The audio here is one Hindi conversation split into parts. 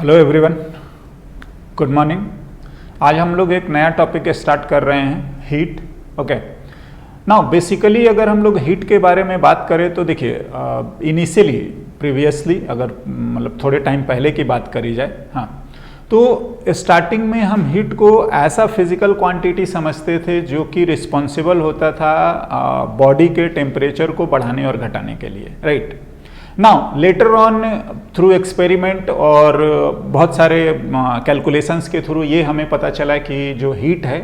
Hello everyone, good morning. आज हम लोग एक नया टॉपिक स्टार्ट कर रहे हैं, हीट। ओके, नाउ बेसिकली अगर हम लोग हीट के बारे में बात करें तो देखिए, इनिशियली प्रीवियसली अगर मतलब थोड़े टाइम पहले की बात करी जाए, हाँ, तो स्टार्टिंग में हम हीट को ऐसा फिजिकल क्वांटिटी समझते थे जो कि रिस्पॉन्सिबल होता था बॉडी के टेम्परेचर को बढ़ाने और घटाने के लिए, right. Now later on through experiment और बहुत सारे कैलकुलेशंस के थ्रू ये हमें पता चला कि जो हीट है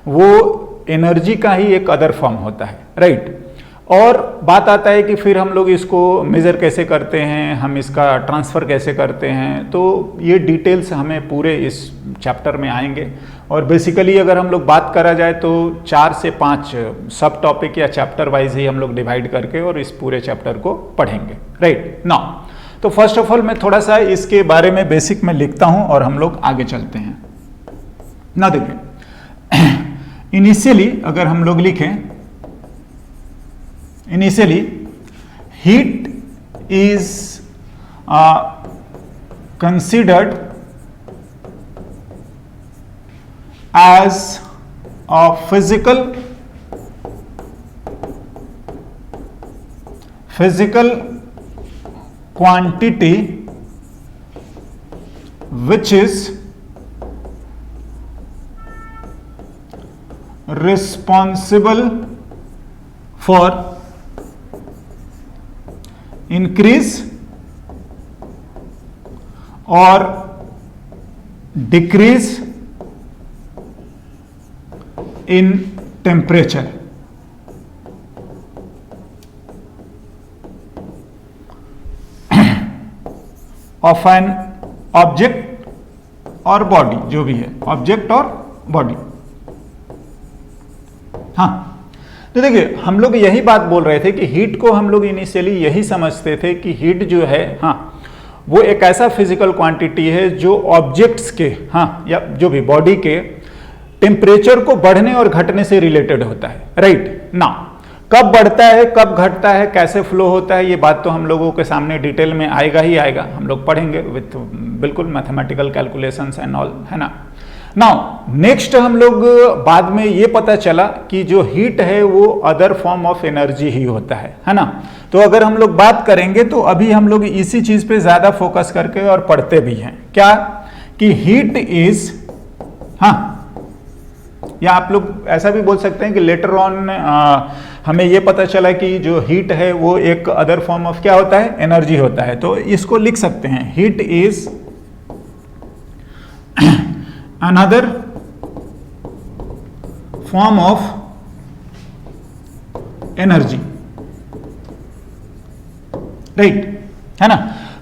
वो एनर्जी का ही एक अदर फॉर्म होता है, राइट। और बात आता है कि फिर हम लोग इसको मेज़र कैसे करते हैं, हम इसका ट्रांसफ़र कैसे करते हैं, तो ये डिटेल्स हमें पूरे इस चैप्टर में आएंगे। और बेसिकली अगर हम लोग बात करा जाए तो 4 से 5 सब टॉपिक या चैप्टर वाइज ही हम लोग डिवाइड करके और इस पूरे चैप्टर को पढ़ेंगे, राइट। नाउ तो फर्स्ट ऑफ ऑल मैं थोड़ा सा इसके बारे में बेसिक में लिखता हूँ और हम लोग आगे चलते हैं। ना देखिए, इनिशियली अगर हम लोग लिखें, initially heat is considered as a physical quantity which is responsible for increase or decrease in temperature of an object और बॉडी, जो भी है ऑब्जेक्ट और बॉडी। हाँ, तो देखिए हम लोग यही बात बोल रहे थे कि हीट को हम लोग इनिशियली यही समझते थे कि हीट जो है, हाँ, वो एक ऐसा फिजिकल क्वांटिटी है जो ऑब्जेक्ट्स के, हाँ, या जो भी बॉडी के टेम्परेचर को बढ़ने और घटने से रिलेटेड होता है, राइट ना। कब बढ़ता है, कब घटता है, कैसे फ्लो होता है, ये बात तो हम लोगों के सामने डिटेल में आएगा ही आएगा, हम लोग पढ़ेंगे विथ बिल्कुल मैथमेटिकल कैलकुलेशंस एंड ऑल, है ना। नाउ नेक्स्ट हम लोग बाद में ये पता चला कि जो हीट है वो अदर फॉर्म ऑफ एनर्जी ही होता है ना। तो अगर हम लोग बात करेंगे तो अभी हम लोग इसी चीज पे ज्यादा फोकस करके और पढ़ते भी हैं, क्या कि हीट इज, हाँ, या आप लोग ऐसा भी बोल सकते हैं कि लेटर ऑन हमें ये पता चला कि जो हीट है वो एक अदर फॉर्म ऑफ क्या होता है, एनर्जी होता है। तो इसको लिख सकते हैं, heat is another form of energy, right, है ना।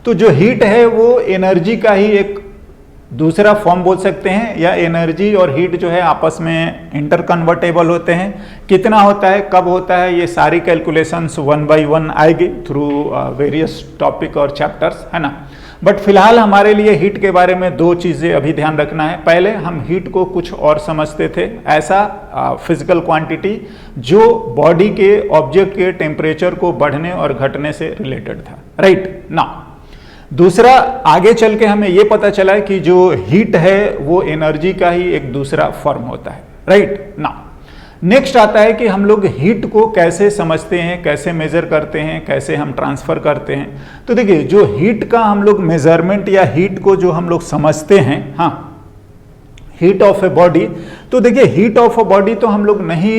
तो जो हीट है वो एनर्जी का ही एक दूसरा फॉर्म बोल सकते हैं, या एनर्जी और हीट जो है आपस में इंटर कन्वर्टेबल होते हैं। कितना होता है, कब होता है, ये सारी कैलकुलेशंस 1 by 1 आएगी थ्रू वेरियस टॉपिक और चैप्टर्स, है ना। बट फिलहाल हमारे लिए हीट के बारे में 2 चीज़ें अभी ध्यान रखना है। पहले हम हीट को कुछ और समझते थे, ऐसा फिजिकल क्वांटिटी जो बॉडी के ऑब्जेक्ट के टेम्परेचर को बढ़ने और घटने से रिलेटेड था, राइट ना। दूसरा, आगे चल के हमें यह पता चला कि जो हीट है वो एनर्जी का ही एक दूसरा फॉर्म होता है, राइट ना। नेक्स्ट आता है कि हम लोग हीट को कैसे समझते हैं, कैसे मेजर करते हैं, कैसे हम ट्रांसफर करते हैं। तो देखिए, जो हीट का हम लोग मेजरमेंट या हीट को जो हम लोग समझते हैं, हाँ, हीट ऑफ ए बॉडी, तो देखिए हीट ऑफ ए बॉडी तो हम लोग नहीं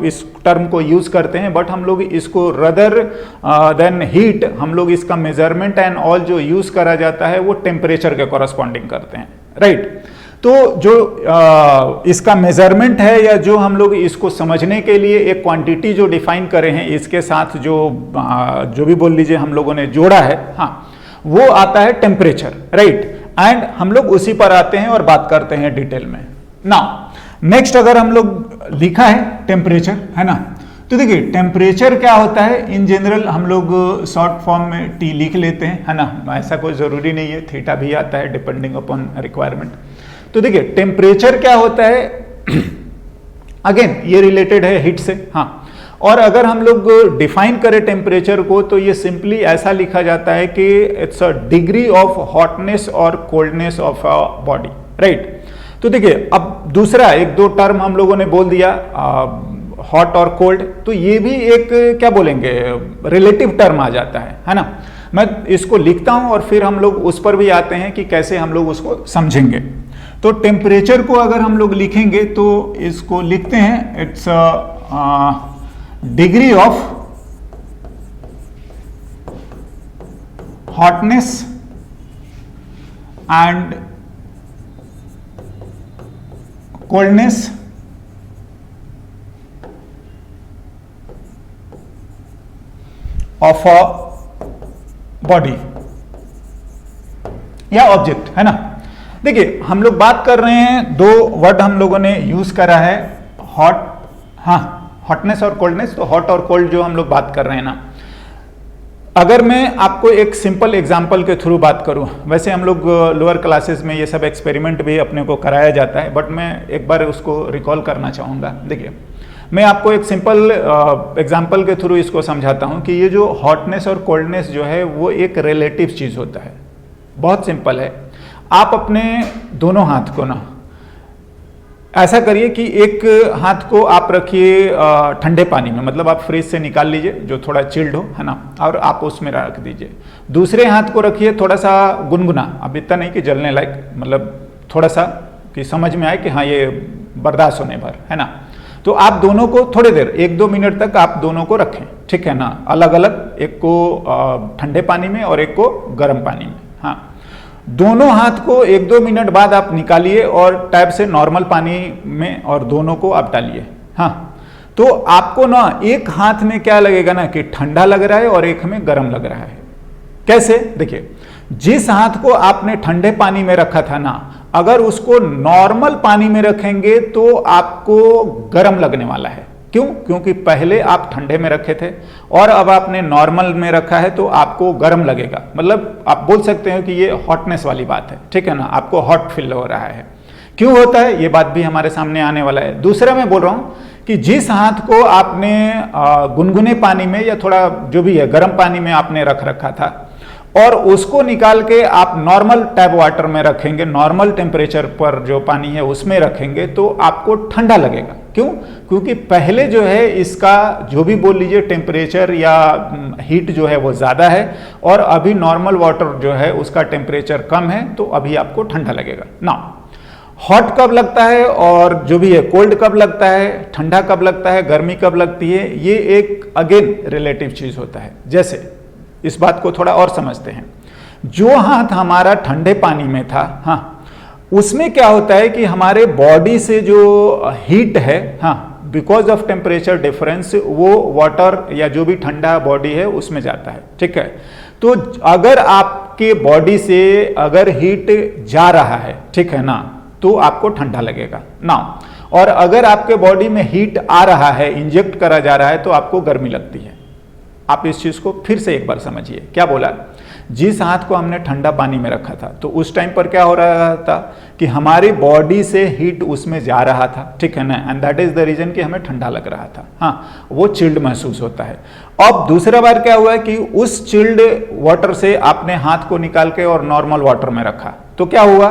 इस टर्म को यूज करते हैं, बट हम लोग इसको रदर देन हीट, हम लोग इसका मेजरमेंट एंड ऑल जो यूज करा जाता है वो टेम्परेचर के कॉरस्पॉन्डिंग करते हैं, राइट। तो जो इसका मेजरमेंट है, या जो हम लोग इसको समझने के लिए एक क्वांटिटी जो डिफाइन करे हैं, इसके साथ जो भी बोल लीजिए हम लोगों ने जोड़ा है, हाँ, वो आता है टेम्परेचर, राइट। एंड हम लोग उसी पर आते हैं और बात करते हैं डिटेल में। नाउ नेक्स्ट अगर हम लोग लिखा है टेम्परेचर, है ना, तो देखिए टेम्परेचर क्या होता है। इन जनरल हम लोग शॉर्ट फॉर्म में टी लिख लेते हैं, है ना, ऐसा कोई जरूरी नहीं है, थीटा भी आता है डिपेंडिंग अपॉन रिक्वायरमेंट। तो देखिए टेम्परेचर क्या होता है, अगेन ये रिलेटेड है हीट से, हाँ, और अगर हम लोग डिफाइन करें टेम्परेचर को तो ये सिंपली ऐसा लिखा जाता है कि it's a degree of hotness और coldness of a body, right. तो देखिए अब दूसरा एक दो टर्म हम लोगों ने बोल दिया, हॉट और कोल्ड, तो ये भी एक क्या बोलेंगे रिलेटिव टर्म आ जाता है ना। मैं इसको लिखता हूं और फिर हम लोग उस पर भी आते हैं कि कैसे हम लोग उसको समझेंगे। तो टेम्परेचर को अगर हम लोग लिखेंगे तो इसको लिखते हैं it's degree of hotness and coldness of a body या ऑब्जेक्ट, है ना। देखिए हम लोग बात कर रहे हैं, दो वर्ड हम लोगों ने यूज करा है, हॉट, हॉटनेस और कोल्डनेस। तो हॉट और कोल्ड जो हम लोग बात कर रहे हैं ना, अगर मैं आपको एक सिंपल एग्जांपल के थ्रू बात करूं, वैसे हम लोग लोअर क्लासेस में ये सब एक्सपेरिमेंट भी अपने को कराया जाता है, बट मैं एक बार उसको रिकॉल करना चाहूँगा। देखिए मैं आपको एक सिंपल एग्जांपल के थ्रू इसको समझाता हूं कि ये जो हॉटनेस और कोल्डनेस जो है वो एक रिलेटिव चीज़ होता है। बहुत सिंपल है, आप अपने दोनों हाथ को ना ऐसा करिए कि एक हाथ को आप रखिए ठंडे पानी में, मतलब आप फ्रिज से निकाल लीजिए जो थोड़ा चिल्ड हो, है ना, और आप उसमें रख दीजिए। दूसरे हाथ को रखिए थोड़ा सा गुनगुना, अब इतना नहीं कि जलने लायक, मतलब थोड़ा सा कि समझ में आए कि हाँ ये बर्दाश्त होने भर, है ना। तो आप दोनों को थोड़ी देर 1-2 मिनट तक आप दोनों को रखें, ठीक है ना, अलग अलग, एक को ठंडे पानी में और एक को गर्म पानी में। हाँ, दोनों हाथ को 1-2 मिनट बाद आप निकालिए और टैप से नॉर्मल पानी में और दोनों को आप डालिए। हाँ, तो आपको ना एक हाथ में क्या लगेगा ना कि ठंडा लग रहा है और एक में गर्म लग रहा है। कैसे? देखिए, जिस हाथ को आपने ठंडे पानी में रखा था ना, अगर उसको नॉर्मल पानी में रखेंगे तो आपको गर्म लगने वाला है। क्यों? क्योंकि पहले आप ठंडे में रखे थे और अब आपने नॉर्मल में रखा है तो आपको गर्म लगेगा। मतलब आप बोल सकते हो कि ये हॉटनेस वाली बात है, ठीक है ना, आपको हॉट फील हो रहा है। क्यों होता है ये बात भी हमारे सामने आने वाला है। दूसरा मैं बोल रहा हूं कि जिस हाथ को आपने गुनगुने पानी में या थोड़ा जो भी है गर्म पानी में आपने रख रखा था और उसको निकाल के आप नॉर्मल टैप वाटर में रखेंगे, नॉर्मल टेम्परेचर पर जो पानी है उसमें रखेंगे तो आपको ठंडा लगेगा। क्यों? क्योंकि पहले जो है इसका जो भी बोल लीजिए टेम्परेचर या हीट जो है वो ज़्यादा है और अभी नॉर्मल वाटर जो है उसका टेम्परेचर कम है, तो अभी आपको ठंडा लगेगा ना। हॉट कब लगता है और जो भी है कोल्ड कब लगता है, ठंडा कब लगता है, गर्मी कब लगती है, ये एक अगेन रिलेटिव चीज़ होता है। जैसे इस बात को थोड़ा और समझते हैं, जो हाथ हमारा ठंडे पानी में था, हाँ, उसमें क्या होता है कि हमारे बॉडी से जो हीट है, हाँ, बिकॉज ऑफ टेम्परेचर डिफरेंस वो वाटर या जो भी ठंडा बॉडी है उसमें जाता है, ठीक है। तो अगर आपके बॉडी से अगर हीट जा रहा है, ठीक है ना, तो आपको ठंडा लगेगा ना, और अगर आपके बॉडी में हीट आ रहा है, इंजेक्ट करा जा रहा है, तो आपको गर्मी लगती है। आप इस चीज को फिर से एक बार समझिए। क्या बोला? जिस हाथ को हमने ठंडा पानी में रखा था तो उस टाइम पर क्या हो रहा था कि हमारी बॉडी से हीट उसमें जा रहा था, ठीक है ना, and that is the reason कि हमें ठंडा लग रहा था। हाँ, वो चिल्ड महसूस होता है। अब दूसरा बार क्या हुआ कि उस चिल्ड वाटर से आपने हाथ को निकाल के और नॉर्मल वाटर में रखा, तो क्या हुआ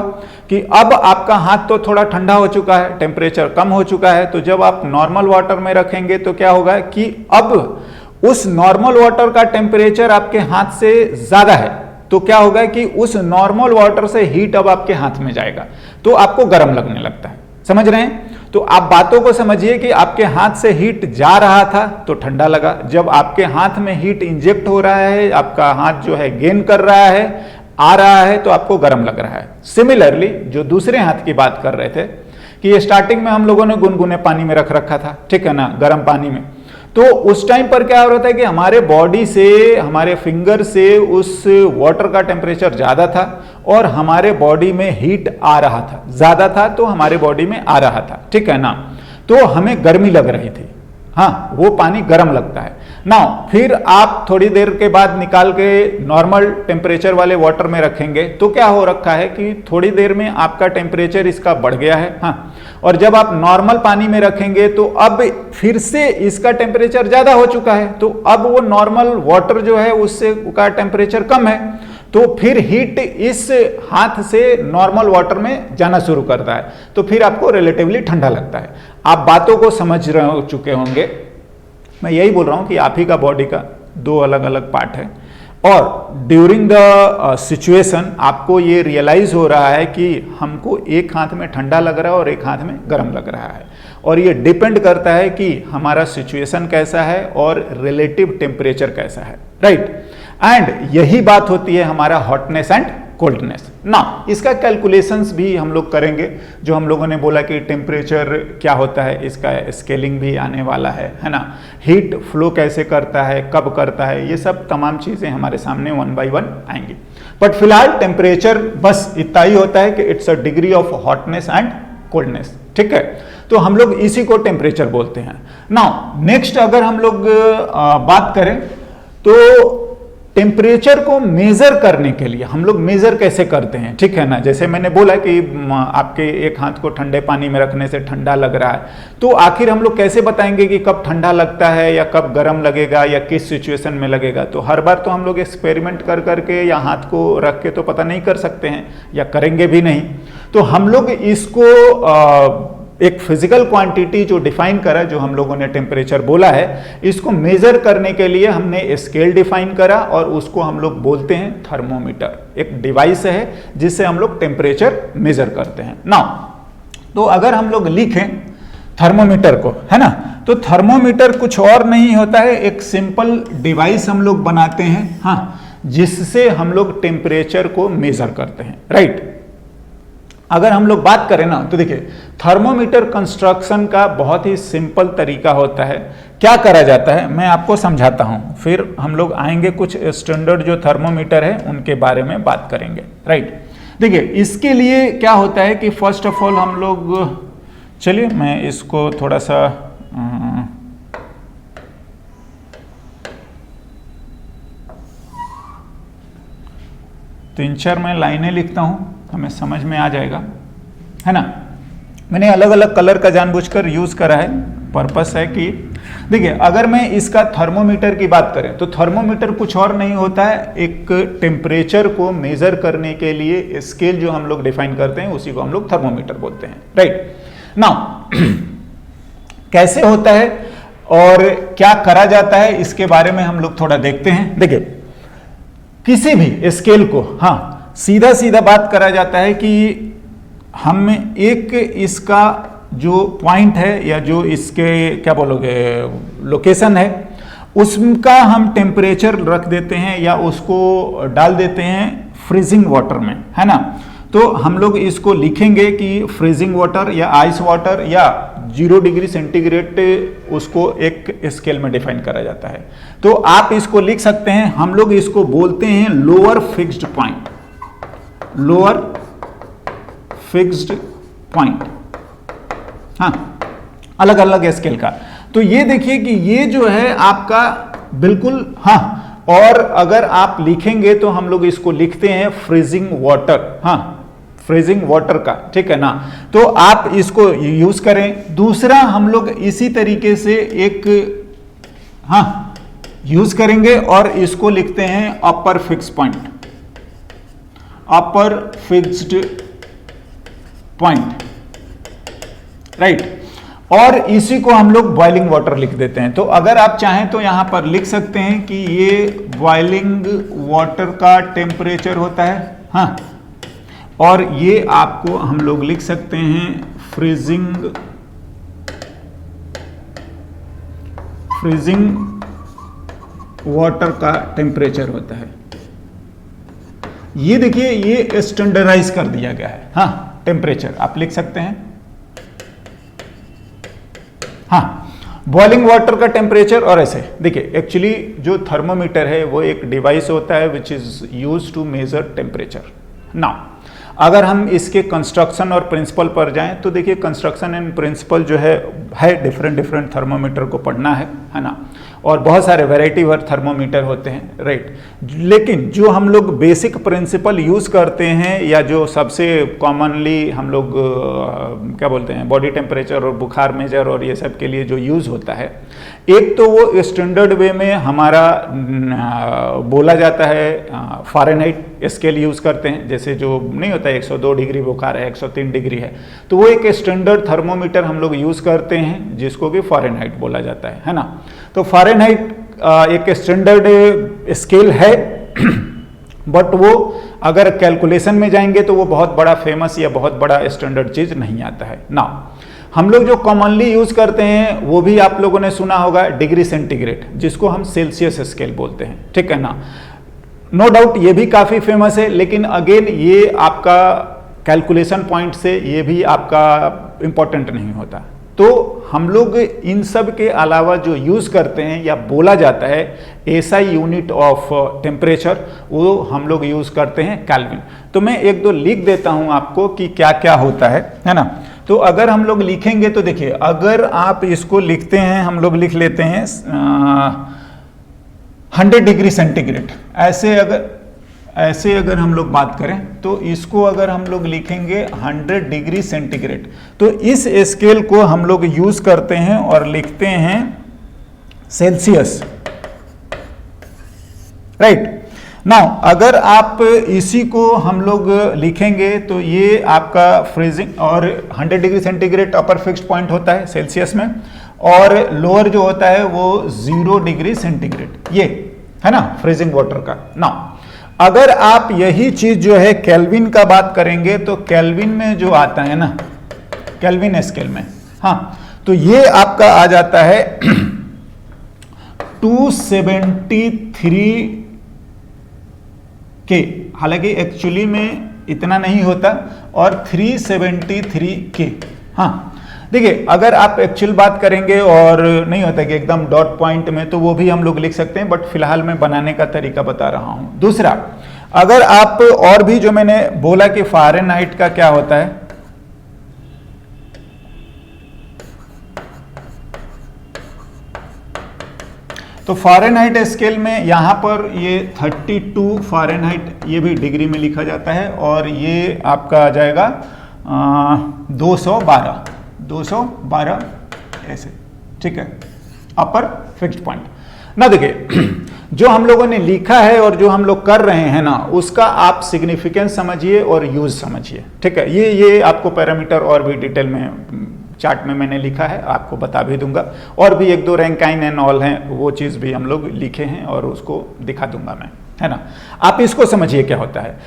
कि अब आपका हाथ तो थोड़ा ठंडा हो चुका है, टेम्परेचर कम हो चुका है। तो जब आप नॉर्मल वाटर में रखेंगे तो क्या होगा कि अब उस नॉर्मल वाटर का टेम्परेचर आपके हाथ से ज्यादा है, तो क्या होगा कि उस नॉर्मल वाटर से हीट अब आपके हाथ में जाएगा, तो आपको गर्म लगने लगता है। समझ रहे हैं? तो आप बातों को समझिए कि आपके हाथ से हीट जा रहा था तो ठंडा लगा, जब आपके हाथ में हीट इंजेक्ट हो रहा है, आपका हाथ जो है गेन कर रहा है, आ रहा है, तो आपको गर्म लग रहा है। सिमिलरली जो दूसरे हाथ की बात कर रहे थे कि ये स्टार्टिंग में हम लोगों ने गुनगुने पानी में रख रखा था, ठीक है ना, गर्म पानी में, तो उस टाइम पर क्या हो रहा था कि हमारे बॉडी से, हमारे फिंगर से उस वाटर का टेम्परेचर ज्यादा था और हमारे बॉडी में हीट आ रहा था, ज्यादा था तो हमारे बॉडी में आ रहा था, ठीक है ना, तो हमें गर्मी लग रही थी। हाँ, वो पानी गर्म लगता है नाउ फिर आप थोड़ी देर के बाद निकाल के नॉर्मल टेम्परेचर वाले वाटर में रखेंगे तो क्या हो रखा है कि थोड़ी देर में आपका टेम्परेचर इसका बढ़ गया है। हाँ, और जब आप नॉर्मल पानी में रखेंगे तो अब फिर से इसका टेम्परेचर ज्यादा हो चुका है, तो अब वो नॉर्मल वाटर जो है उससे का टेम्परेचर कम है, तो फिर हीट इस हाथ से नॉर्मल वाटर में जाना शुरू करता है, तो फिर आपको रिलेटिवली ठंडा लगता है। आप बातों को समझ चुके होंगे। मैं यही बोल रहा हूं कि आप ही का बॉडी का दो अलग अलग पार्ट है, और ड्यूरिंग द सिचुएशन आपको ये रियलाइज हो रहा है कि हमको एक हाथ में ठंडा लग रहा है और एक हाथ में गर्म लग रहा है, और ये डिपेंड करता है कि हमारा सिचुएशन कैसा है और रिलेटिव टेम्परेचर कैसा है, राइट। एंड यही बात होती है हमारा हॉटनेस एंड कोल्डनेस। ना इसका कैलकुलेशंस भी हम लोग करेंगे, जो हम लोगों ने बोला कि टेम्परेचर क्या होता है, इसका स्केलिंग भी आने वाला है ना। हीट फ्लो कैसे करता है, कब करता है, ये सब तमाम चीजें हमारे सामने वन बाय वन आएंगी। बट फिलहाल टेम्परेचर बस इतना ही होता है कि it's a degree of hotness and coldness, ठीक है। तो हम लोग इसी को टेम्परेचर बोलते हैं। नाउ नेक्स्ट अगर हम लोग बात करें तो टेम्परेचर को मेजर करने के लिए हम लोग मेजर कैसे करते हैं, ठीक है ना। जैसे मैंने बोला कि आपके एक हाथ को ठंडे पानी में रखने से ठंडा लग रहा है, तो आखिर हम लोग कैसे बताएंगे कि कब ठंडा लगता है या कब गर्म लगेगा या किस सिचुएशन में लगेगा। तो हर बार तो हम लोग एक्सपेरिमेंट कर करके या हाथ को रख के तो पता नहीं कर सकते हैं, या करेंगे भी नहीं। तो हम लोग इसको एक फिजिकल क्वांटिटी जो डिफाइन करा, जो हम लोगों ने टेम्परेचर बोला है, इसको मेजर करने के लिए हमने स्केल डिफाइन करा और उसको हम लोग बोलते हैं थर्मोमीटर। एक डिवाइस है जिससे हम लोग टेम्परेचर मेजर करते हैं। नाउ तो अगर हम लोग लिखें थर्मोमीटर को, है ना, तो थर्मोमीटर कुछ और नहीं होता है, एक सिंपल डिवाइस हम लोग बनाते हैं, हाँ, जिससे हम लोग टेम्परेचर को मेजर करते हैं, राइट। अगर हम लोग बात करें ना तो देखिए थर्मोमीटर कंस्ट्रक्शन का बहुत ही सिंपल तरीका होता है। क्या करा जाता है मैं आपको समझाता हूं, फिर हम लोग आएंगे कुछ स्टैंडर्ड जो थर्मोमीटर है उनके बारे में बात करेंगे, राइट। देखिए इसके लिए क्या होता है कि फर्स्ट ऑफ ऑल हम लोग, चलिए मैं इसको थोड़ा सा तीन चार मैं लाइनें लिखता हूं, हमें समझ में आ जाएगा, है ना। मैंने अलग अलग कलर का जानबूझकर यूज करा है, पर्पस है कि देखिए अगर मैं इसका थर्मोमीटर की बात करें तो थर्मोमीटर कुछ और नहीं होता है, एक टेम्परेचर को मेजर करने के लिए स्केल जो हम लोग डिफाइन करते हैं उसी को हम लोग थर्मोमीटर बोलते हैं, राइट। नाउ कैसे होता है और क्या करा जाता है इसके बारे में हम लोग थोड़ा देखते हैं। देखिए किसी भी स्केल को, हाँ, सीधा सीधा बात करा जाता है कि हम एक इसका जो पॉइंट है या जो इसके क्या बोलोगे लोकेशन है उसका हम टेम्परेचर रख देते हैं या उसको डाल देते हैं फ्रीजिंग वाटर में, है ना। तो हम लोग इसको लिखेंगे कि फ्रीजिंग वाटर या आइस वाटर या 0 डिग्री सेंटीग्रेड, उसको एक स्केल में डिफाइन करा जाता है। तो आप इसको लिख सकते हैं, हम लोग इसको बोलते हैं lower fixed point, lower fixed point, हाँ, अलग अलग स्केल का। तो ये देखिए कि ये जो है आपका बिल्कुल, हाँ, और अगर आप लिखेंगे तो हम लोग इसको लिखते हैं फ्रीजिंग वाटर, हाँ, फ्रीजिंग वाटर का, ठीक है ना। तो आप इसको यूज करें। दूसरा हम लोग इसी तरीके से एक, हाँ, यूज करेंगे और इसको लिखते हैं अपर फिक्स पॉइंट, अपर फिक्स्ड पॉइंट, राइट। और इसी को हम लोग बॉइलिंग वाटर लिख देते हैं। तो अगर आप चाहें तो यहां पर लिख सकते हैं कि ये बॉइलिंग वाटर का टेम्परेचर होता है, हाँ, और ये आपको हम लोग लिख सकते हैं फ्रीजिंग वाटर का टेम्परेचर होता है। ये देखिए ये स्टैंडर्डाइज कर दिया गया है, हाँ, टेम्परेचर आप लिख सकते हैं, हाँ, बॉइलिंग वाटर का टेम्परेचर। और ऐसे देखिए एक्चुअली जो थर्मोमीटर है वो एक डिवाइस होता है which is used to measure temperature. Now अगर हम इसके कंस्ट्रक्शन और प्रिंसिपल पर जाएं तो देखिए कंस्ट्रक्शन एंड प्रिंसिपल जो है डिफरेंट थर्मोमीटर को पढ़ना है ना, और बहुत सारे वैरायटी और थर्मोमीटर होते हैं, राइट। लेकिन जो हम लोग बेसिक प्रिंसिपल यूज़ करते हैं या जो सबसे कॉमनली हम लोग क्या बोलते हैं बॉडी टेम्परेचर और बुखार मेजर और ये सब के लिए जो यूज़ होता है, एक तो वो स्टैंडर्ड वे में हमारा बोला जाता है फ़ारेनहाइट स्केल यूज़ करते हैं, जैसे जो नहीं होता है 102 डिग्री बुखार है, 103 डिग्री है, तो वो एक स्टैंडर्ड थर्मोमीटर हम लोग यूज़ करते हैं जिसको कि फ़ारेनहाइट बोला जाता है ना। तो फ़ारेनहाइट एक स्टैंडर्ड स्केल है बट वो अगर कैलकुलेशन में जाएंगे तो वो बहुत बड़ा फेमस या बहुत बड़ा स्टैंडर्ड चीज़ नहीं आता है ना। हम लोग जो कॉमनली यूज़ करते हैं वो भी आप लोगों ने सुना होगा डिग्री सेंटीग्रेड, जिसको हम सेल्सियस स्केल बोलते हैं, ठीक है ना। नो डाउट ये भी काफ़ी फेमस है, लेकिन अगेन ये आपका कैलकुलेशन पॉइंट से ये भी आपका इम्पोर्टेंट नहीं होता। तो हम लोग इन सब के अलावा जो यूज़ करते हैं या बोला जाता है एसआई यूनिट ऑफ टेम्परेचर, वो हम लोग यूज़ करते हैं केल्विन। तो मैं एक दो लिख देता हूं आपको कि क्या क्या होता है ना। तो अगर हम लोग लिखेंगे तो देखिए, अगर आप इसको लिखते हैं, हम लोग लिख लेते हैं 100 डिग्री सेंटीग्रेड, ऐसे अगर हम लोग बात करें तो इसको अगर हम लोग लिखेंगे 100 डिग्री सेंटीग्रेड, तो इस स्केल को हम लोग यूज करते हैं और लिखते हैं सेल्सियस, राइट। नाउ अगर आप इसी को हम लोग लिखेंगे तो ये आपका फ्रीजिंग, और 100 डिग्री सेंटीग्रेड अपर फिक्स्ड पॉइंट होता है सेल्सियस में, और लोअर जो होता है वो 0 डिग्री सेंटीग्रेड, ये है ना फ्रीजिंग वाटर का। नाउ अगर आप यही चीज जो है केल्विन का बात करेंगे तो केल्विन में जो आता है ना, केल्विन स्केल में, हाँ, तो ये आपका आ जाता है 273 के, हालांकि एक्चुअली में इतना नहीं होता, और 373 के। हाँ देखिए, अगर आप एक्चुअल बात करेंगे और नहीं होता कि एकदम डॉट पॉइंट में, तो वो भी हम लोग लिख सकते हैं, बट फिलहाल मैं बनाने का तरीका बता रहा हूं। दूसरा, अगर आप और भी जो मैंने बोला कि फ़ारेनहाइट का क्या होता है, तो फ़ारेनहाइट स्केल में यहां पर ये 32 फ़ारेनहाइट, ये भी डिग्री में लिखा जाता है, और ये आपका आ जाएगा 212 ऐसे, ठीक है, अपर फिक्स्ड पॉइंट ना। देखिए जो हम लोगों ने लिखा है और जो हम लोग कर रहे हैं ना, उसका आप सिग्निफिकेंस समझिए और यूज समझिए, ठीक है। ये आपको पैरामीटर और भी डिटेल में चार्ट में मैंने लिखा है, आपको बता भी दूंगा, और भी एक दो रैंकाइन एंड ऑल हैं, वो चीज़ भी हम लोग लिखे हैं और उसको दिखा दूंगा मैं, है ना। आप इसको समझिए क्या होता है।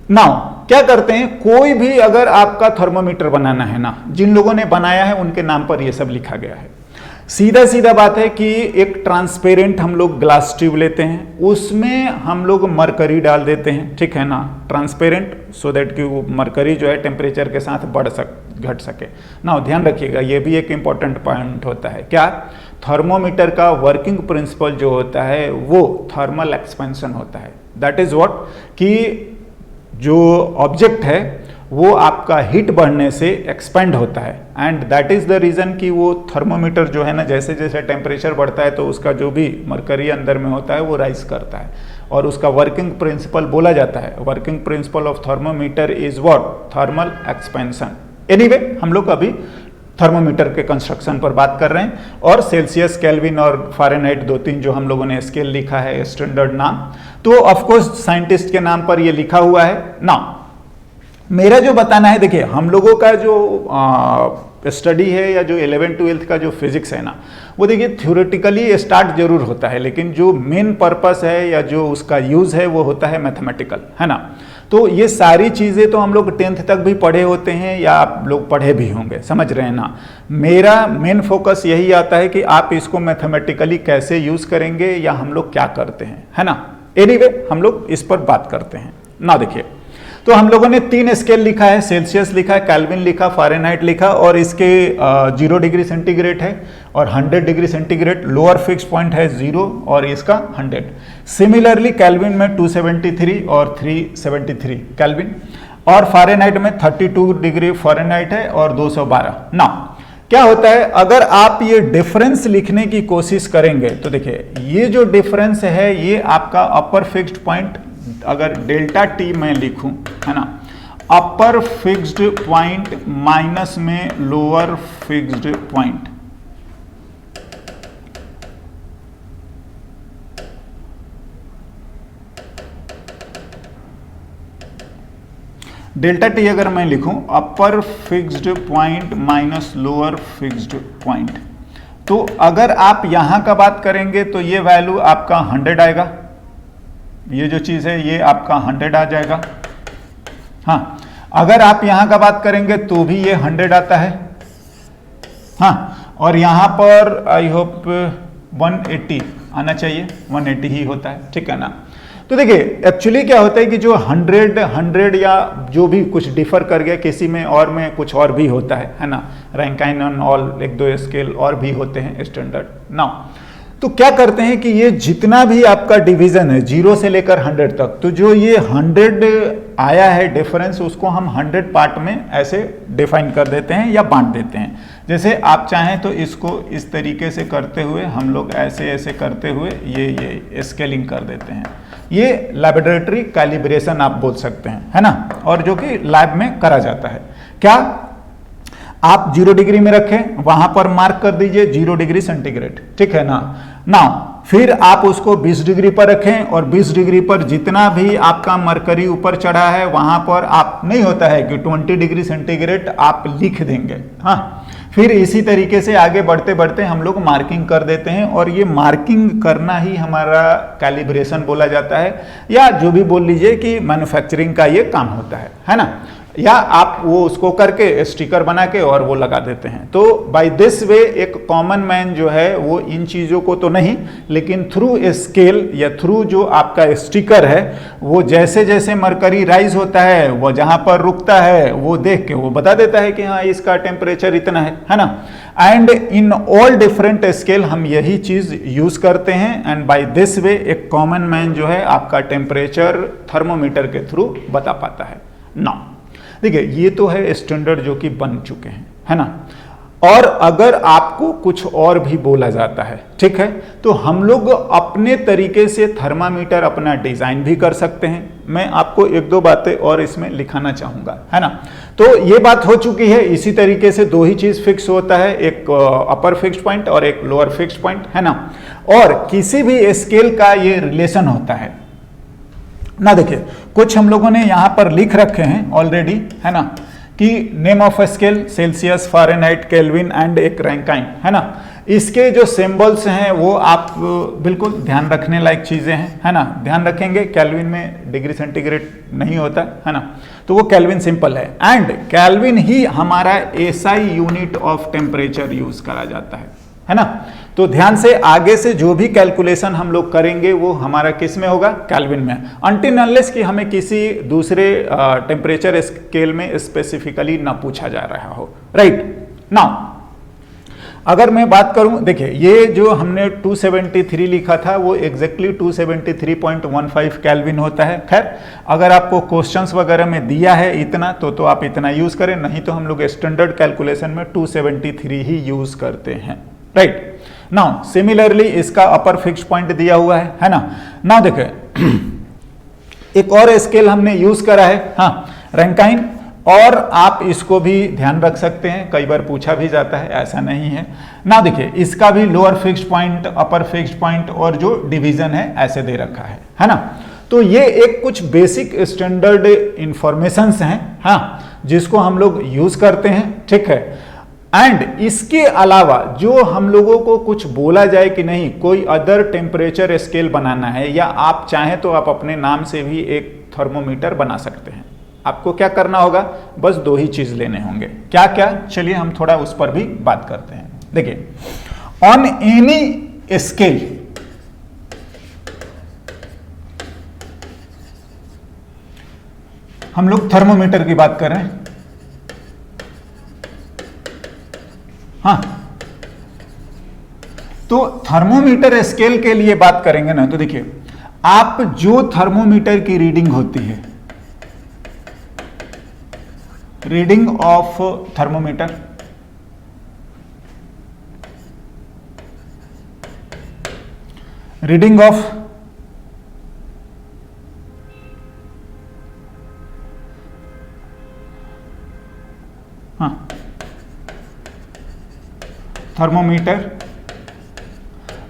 नाउ क्या करते हैं, कोई भी अगर आपका थर्मोमीटर बनाना है ना, जिन लोगों ने बनाया है उनके नाम पर ये सब लिखा गया है। सीधा बात है कि एक ट्रांसपेरेंट हम लोग ग्लास ट्यूब लेते हैं, उसमें हम लोग मरकरी डाल देते हैं, ठीक है ना, ट्रांसपेरेंट, सो दैट कि वो मरकरी जो है टेम्परेचर के साथ घट सके ना। ध्यान रखिएगा, ये भी एक इंपॉर्टेंट पॉइंट होता है। क्या, थर्मोमीटर का वर्किंग प्रिंसिपल जो होता है वो थर्मल एक्सपेंशन होता है। दैट इज व्हाट, कि जो ऑब्जेक्ट है वो आपका हीट बढ़ने से एक्सपेंड होता है, and that is the reason कि वो थर्मोमीटर जो है ना, जैसे जैसे टेम्परेचर बढ़ता है तो उसका जो भी मरकरी अंदर में होता है वो राइज करता है, और उसका वर्किंग प्रिंसिपल बोला जाता है। Working principle of thermometer is what, thermal expansion. Anyway, हम लोग अभी थर्मोमीटर के कंस्ट्रक्शन पर बात कर रहे हैं, और सेल्सियस, केल्विन और फ़ारेनहाइट 2-3 जो हम लोगों ने स्केल लिखा है स्टैंडर्ड नाम, तो ऑफकोर्स साइंटिस्ट के नाम पर ये लिखा हुआ है ना। मेरा जो बताना है, देखिए हम लोगों का जो स्टडी है या जो 11th-12th का जो फिजिक्स है ना, वो देखिए थ्योरेटिकली स्टार्ट जरूर होता है, लेकिन जो मेन पर्पस है या जो उसका यूज है वो होता है मैथमेटिकल, है ना। तो ये सारी चीज़ें तो हम लोग 10th तक भी पढ़े होते हैं, या आप लोग पढ़े भी होंगे, समझ रहे हैं ना। मेरा मेन फोकस यही आता है कि आप इसको मैथमेटिकली कैसे यूज करेंगे या हम लोग क्या करते हैं, है ना। एनीवे, हम लोग इस पर बात करते हैं ना। देखिए, तो हम लोगों ने 3 स्केल लिखा है, सेल्सियस लिखा है, केल्विन लिखा, फ़ारेनहाइट लिखा, और इसके 0 डिग्री सेंटीग्रेड है, और 100 degree centigrade lower fix point है 0, और इसका 100। सिमिलरली केल्विन में 273 और 373 केल्विन। और फ़ारेनहाइट में 32 डिग्री फ़ारेनहाइट है और 212। ना क्या होता है, अगर आप ये डिफरेंस लिखने की कोशिश करेंगे तो देखिए ये जो डिफरेंस है ये आपका अपर फिक्स्ड पॉइंट, अगर डेल्टा टी मैं लिखूं, है ना, अपर फिक्स्ड पॉइंट माइनस में lower fixed point, delta T अगर मैं लिखूं upper fixed point minus lower fixed point, तो अगर आप यहां का बात करेंगे तो ये वैल्यू आपका 100 आएगा, ये जो चीज है ये आपका 100 आ जाएगा। हाँ, अगर आप यहां का बात करेंगे तो भी ये 100 आता है। हाँ, और यहां पर आई होप 180 आना चाहिए, 180 ही होता है, ठीक है ना। तो देखिए एक्चुअली क्या होता है कि जो 100 या जो भी कुछ डिफर कर गया किसी में और में कुछ और भी होता है ना, रैंकाइन एंड ऑल एक दो स्केल और भी होते हैं स्टैंडर्ड नाउ। तो क्या करते हैं कि ये जितना भी आपका डिवीजन है 0 से लेकर 100 तक, तो जो ये 100 आया है डिफरेंस उसको हम 100 पार्ट में ऐसे डिफाइन कर देते हैं या बांट देते हैं। जैसे आप चाहें तो इसको इस तरीके से करते हुए हम लोग ऐसे ऐसे करते हुए ये स्केलिंग कर देते हैं। ये लैबोरेटरी कैलिब्रेशन आप बोल सकते हैं, है ना, और जो कि लैब में करा जाता है। क्या आप 0 डिग्री में रखें, वहां पर मार्क कर दीजिए 0 डिग्री सेंटीग्रेड, ठीक है ना। फिर आप उसको 20 डिग्री पर रखें और 20 डिग्री पर जितना भी आपका मरकरी ऊपर चढ़ा है वहां पर आप नहीं होता है कि 20 डिग्री सेंटीग्रेड आप लिख देंगे। हाँ, फिर इसी तरीके से आगे बढ़ते बढ़ते हम लोग मार्किंग कर देते हैं और ये मार्किंग करना ही हमारा कैलिब्रेशन बोला जाता है, या जो भी बोल लीजिए कि मैन्युफैक्चरिंग का ये काम होता है ना। या आप वो उसको करके स्टिकर बना के और वो लगा देते हैं। तो बाय दिस वे एक कॉमन मैन जो है वो इन चीज़ों को तो नहीं, लेकिन थ्रू स्केल या थ्रू जो आपका स्टिकर है वो जैसे जैसे मरकरी राइज होता है वो जहाँ पर रुकता है वो देख के वो बता देता है कि हाँ इसका टेम्परेचर इतना है ना। And in all different scale हम यही चीज़ यूज करते हैं एंड बाय दिस वे एक कॉमन मैन जो है आपका टेम्परेचर थर्मोमीटर के थ्रू बता पाता है। नाउ देखिए ये तो है स्टैंडर्ड जो कि बन चुके हैं, है ना। और अगर आपको कुछ और भी बोला जाता है, ठीक है, तो हम लोग अपने तरीके से थर्मामीटर अपना डिजाइन भी कर सकते हैं। मैं आपको एक दो बातें और इसमें लिखाना चाहूंगा, है ना। तो ये बात हो चुकी है, इसी तरीके से दो ही चीज फिक्स होता है, एक अपर फिक्स्ड पॉइंट और एक लोअर फिक्स्ड पॉइंट, है ना। और किसी भी स्केल का ये रिलेशन होता है ना। देखिए कुछ हम लोगों ने यहां पर लिख रखे हैं ऑलरेडी, है ना, कि name of scale Celsius, Fahrenheit, kelvin and एक रैंकाइन, है ना। इसके जो सिंबल्स हैं वो आप बिल्कुल ध्यान रखने लायक चीजें हैं, है ना। ध्यान रखेंगे केल्विन में डिग्री सेंटीग्रेड नहीं होता है ना, तो वो केल्विन सिंपल है। एंड केल्विन ही हमारा SI unit of temperature use करा जाता है ना। तो ध्यान से आगे से जो भी कैलकुलेशन हम लोग करेंगे वो हमारा किस में होगा, केल्विन में, अनटिल अनलेस कि हमें किसी दूसरे टेम्परेचर स्केल में स्पेसिफिकली ना पूछा जा रहा हो, राइट। नाउ अगर मैं बात करूं, देखिए ये जो हमने 273 लिखा था वो एग्जैक्टली 273.15 केल्विन होता है। खैर अगर आपको क्वेश्चंस वगैरह में दिया है इतना तो आप इतना यूज करें, नहीं तो हम लोग स्टैंडर्ड कैलकुलेशन में 273 ही यूज करते हैं, राइट। नाउ सिमिलरली इसका अपर फिक्स्ड पॉइंट दिया हुआ है ना। नाउ देखिए एक और स्केल हमने यूज करा है, हाँ, रैंकाइन, और आप इसको भी ध्यान रख सकते हैं, कई बार पूछा भी जाता है, ऐसा नहीं है ना। देखिए इसका भी लोअर फिक्स्ड पॉइंट, अपर फिक्स्ड पॉइंट और जो डिवीजन है ऐसे दे रखा है ना। तो ये एक कुछ बेसिक स्टैंडर्ड इंफॉर्मेशंस हैं, हाँ, जिसको हम लोग यूज करते हैं, ठीक है। एंड इसके अलावा जो हम लोगों को कुछ बोला जाए कि नहीं कोई अदर टेम्परेचर स्केल बनाना है, या आप चाहें तो आप अपने नाम से भी एक थर्मोमीटर बना सकते हैं। आपको क्या करना होगा, बस दो ही चीज लेने होंगे। क्या क्या, चलिए हम थोड़ा उस पर भी बात करते हैं। देखिए ऑन एनी स्केल हम लोग थर्मोमीटर की बात कर रहे हैं, हाँ। तो थर्मोमीटर स्केल के लिए बात करेंगे ना, तो देखिए आप जो थर्मोमीटर की रीडिंग होती है reading of thermometer, reading of thermometer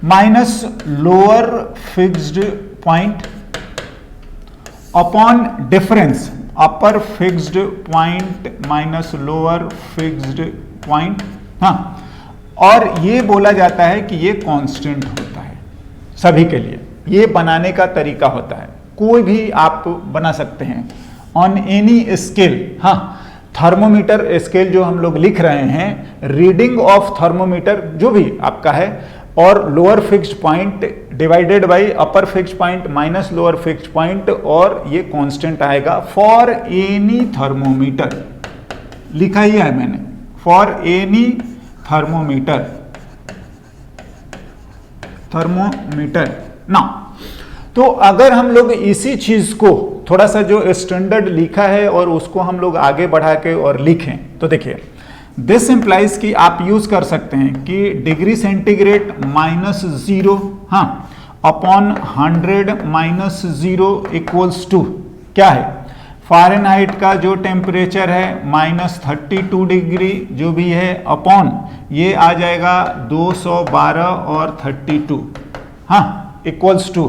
minus lower fixed point upon difference upper fixed point minus lower fixed point. हाँ, और ये बोला जाता है कि ये कांस्टेंट होता है सभी के लिए। ये बनाने का तरीका होता है, कोई भी आप बना सकते हैं ऑन एनी स्केल। हाँ, थर्मोमीटर स्केल जो हम लोग लिख रहे हैं, रीडिंग ऑफ थर्मोमीटर जो भी आपका है, और lower fixed point divided by upper fixed point minus lower fixed point, और ये कांस्टेंट आएगा फॉर एनी थर्मोमीटर। लिखा ही है मैंने, फॉर एनी थर्मोमीटर, थर्मोमीटर ना। तो अगर हम लोग इसी चीज को थोड़ा सा जो स्टैंडर्ड लिखा है और उसको हम लोग आगे बढ़ा के और लिखें, तो देखिए दिस इंप्लाइज कि आप यूज कर सकते हैं कि डिग्री सेंटीग्रेड -0, हाँ, अपॉन 100 -0 इक्वल्स टू क्या है, फ़ारेनहाइट का जो टेम्परेचर है -32 डिग्री जो भी है, अपॉन ये आ जाएगा 212 और 32, हाँ, इक्वल्स टू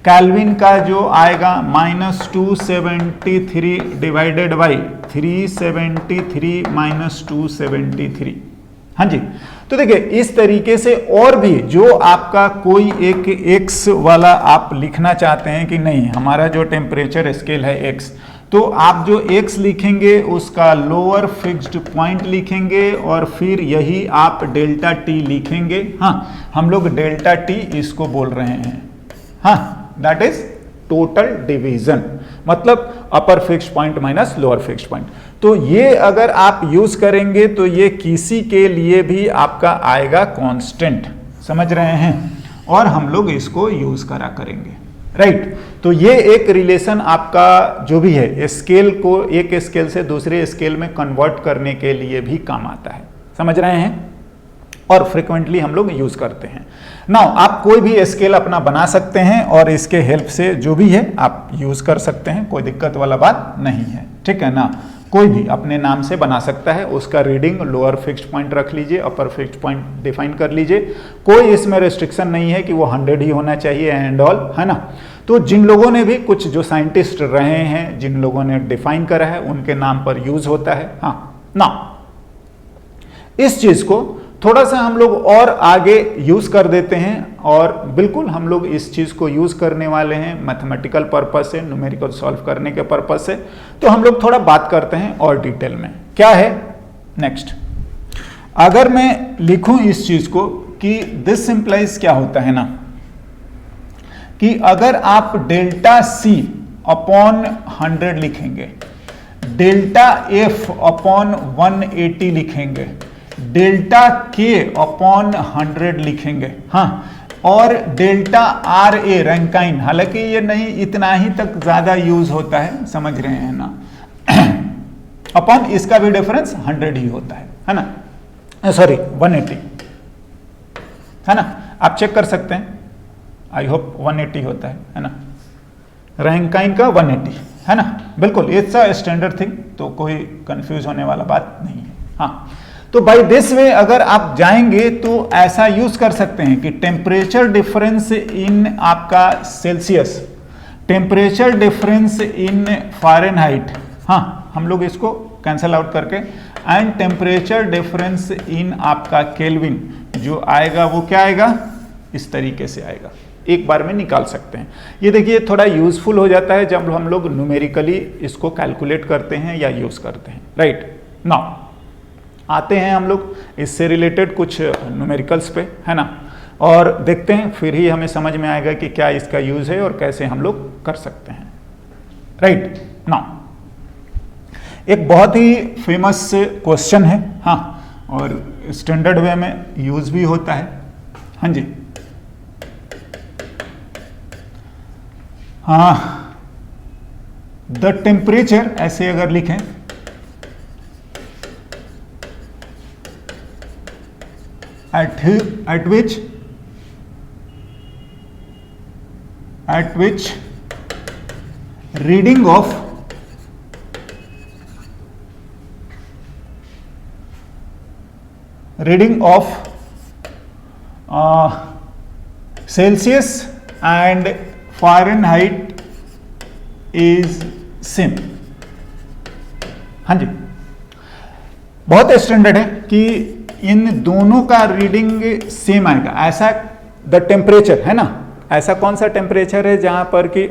केल्विन का जो आएगा -273 डिवाइडेड बाई 373 -273। हाँ जी, तो देखिए इस तरीके से और भी जो आपका कोई एक एक्स वाला आप लिखना चाहते हैं कि नहीं हमारा जो टेम्परेचर स्केल है एक्स, तो आप जो x लिखेंगे उसका लोअर फिक्स्ड पॉइंट लिखेंगे और फिर यही आप डेल्टा टी लिखेंगे। हाँ, हम लोग डेल्टा टी इसको बोल रहे हैं, हाँ, दैट इज टोटल डिवीजन, मतलब upper fixed point minus lower fixed point. तो ये अगर आप यूज करेंगे तो ये किसी के लिए भी आपका आएगा कांस्टेंट, समझ रहे हैं, और हम लोग इसको यूज करा करेंगे, राइट। तो ये एक रिलेशन आपका जो भी है स्केल को एक स्केल से दूसरे स्केल में कन्वर्ट करने के लिए भी काम आता है, समझ रहे हैं, और फ्रिक्वेंटली हम लोग यूज करते हैं। नाउ आप कोई भी स्केल अपना बना सकते हैं और इसके हेल्प से जो भी है आप यूज कर सकते हैं, कोई दिक्कत वाला बात नहीं है, ठीक है ना। कोई भी अपने नाम से बना सकता है, उसका रीडिंग लोअर फिक्स्ड पॉइंट रख लीजिए, अपर फिक्स्ड पॉइंट डिफाइन कर लीजिए, कोई इसमें रेस्ट्रिक्शन नहीं है कि वो 100 ही होना चाहिए एंड ऑल, है ना। तो जिन लोगों ने भी कुछ जो साइंटिस्ट रहे हैं, जिन लोगों ने डिफाइन करा है, उनके नाम पर यूज होता है। हाँ ना, इस चीज को थोड़ा सा हम लोग और आगे यूज कर देते हैं, और बिल्कुल हम लोग इस चीज को यूज करने वाले हैं मैथमेटिकल पर्पस से, न्यूमेरिकल सॉल्व करने के पर्पस से। तो हम लोग थोड़ा बात करते हैं और डिटेल में क्या है नेक्स्ट। अगर मैं लिखूं इस चीज को कि दिस इंप्लाइज क्या होता है ना, कि अगर आप डेल्टा सी अपॉन 100 लिखेंगे, डेल्टा एफ अपॉन 180 लिखेंगे, डेल्टा के अपॉन 100 लिखेंगे, हाँ, और डेल्टा आर ए रैंकाइन, हालांकि ये नहीं इतना ही तक ज्यादा यूज होता है, समझ रहे हैं ना, अपॉन इसका भी डिफरेंस 100 ही होता है ना, सॉरी 180, है ना, आप चेक कर सकते हैं, आई होप 180 होता है ना, रैंकाइन का 180, है ना, बिल्कुल इट्स अ स्टैंडर्ड थिंग, तो कोई कंफ्यूज होने वाला बात नहीं है। हाँ, तो बाय दिस वे अगर आप जाएंगे तो ऐसा यूज कर सकते हैं कि टेम्परेचर डिफरेंस इन आपका Celsius, temperature difference in Fahrenheit, हाँ, हम लोग इसको कैंसल आउट करके, एंड टेम्परेचर डिफरेंस इन आपका केल्विन जो आएगा वो क्या आएगा, इस तरीके से आएगा, एक बार में निकाल सकते हैं। ये देखिए थोड़ा यूजफुल हो जाता है जब हम लोग न्यूमेरिकली इसको कैलकुलेट करते हैं या यूज करते हैं, राइट। नाउ आते हैं हम लोग इससे रिलेटेड कुछ न्यूमेरिकल्स पे, है ना, और देखते हैं, फिर ही हमें समझ में आएगा कि क्या इसका यूज है और कैसे हम लोग कर सकते हैं, राइट। नाउ एक बहुत ही फेमस क्वेश्चन है, हाँ, और स्टैंडर्ड वे में यूज भी होता है, हाँ जी, हाँ, द टेम्परेचर, ऐसे अगर लिखें at which reading of Celsius and Fahrenheit is same। हाँ जी, बहुत स्टैंडर्ड है कि इन दोनों का रीडिंग सेम आएगा। ऐसा द टेम्परेचर है ना, ऐसा कौन सा टेम्परेचर है जहां पर कि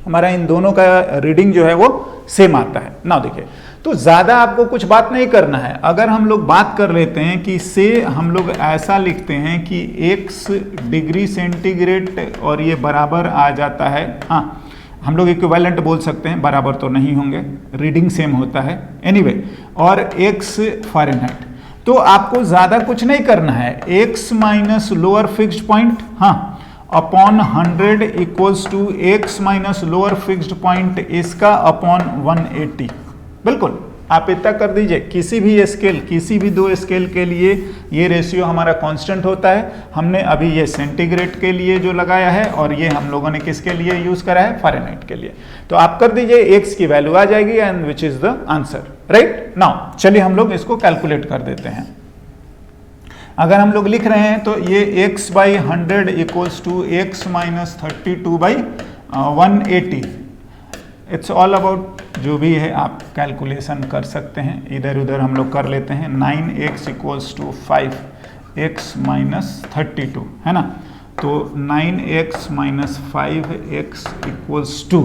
हमारा इन दोनों का रीडिंग जो है वो सेम आता है ना। देखिए, तो ज्यादा आपको कुछ बात नहीं करना है। अगर हम लोग बात कर लेते हैं कि से हम लोग ऐसा लिखते हैं कि x डिग्री सेंटीग्रेड और ये बराबर आ जाता है, हाँ हम लोग इक्विवेलेंट बोल सकते हैं, बराबर तो नहीं होंगे, रीडिंग सेम होता है एनीवे, और x फ़ारेनहाइट। तो आपको ज्यादा कुछ नहीं करना है, x minus lower fixed point, हाँ, upon 100 equals to x minus lower fixed point इसका अपॉन 180। बिल्कुल आप इतना कर दीजिए। किसी भी स्केल, किसी भी दो स्केल के लिए ये रेशियो हमारा कांस्टेंट होता है। हमने अभी ये सेंटीग्रेड के लिए जो लगाया है और ये हम लोगों ने किसके लिए यूज करा है, फ़ारेनहाइट के लिए। तो आप कर दीजिए, x की वैल्यू आ जाएगी and which is the answer, right. Now चलिए हम लोग इसको कैलकुलेट कर देते हैं। अगर हम लोग लिख रहे हैं तो ये x by 100 equals to x minus 32 by 180। It's all about, जो भी है आप कैलकुलेशन कर सकते हैं, इधर उधर हम लोग कर लेते हैं। 9x equals to 5x minus 32 है ना, तो 9x minus 5x equals to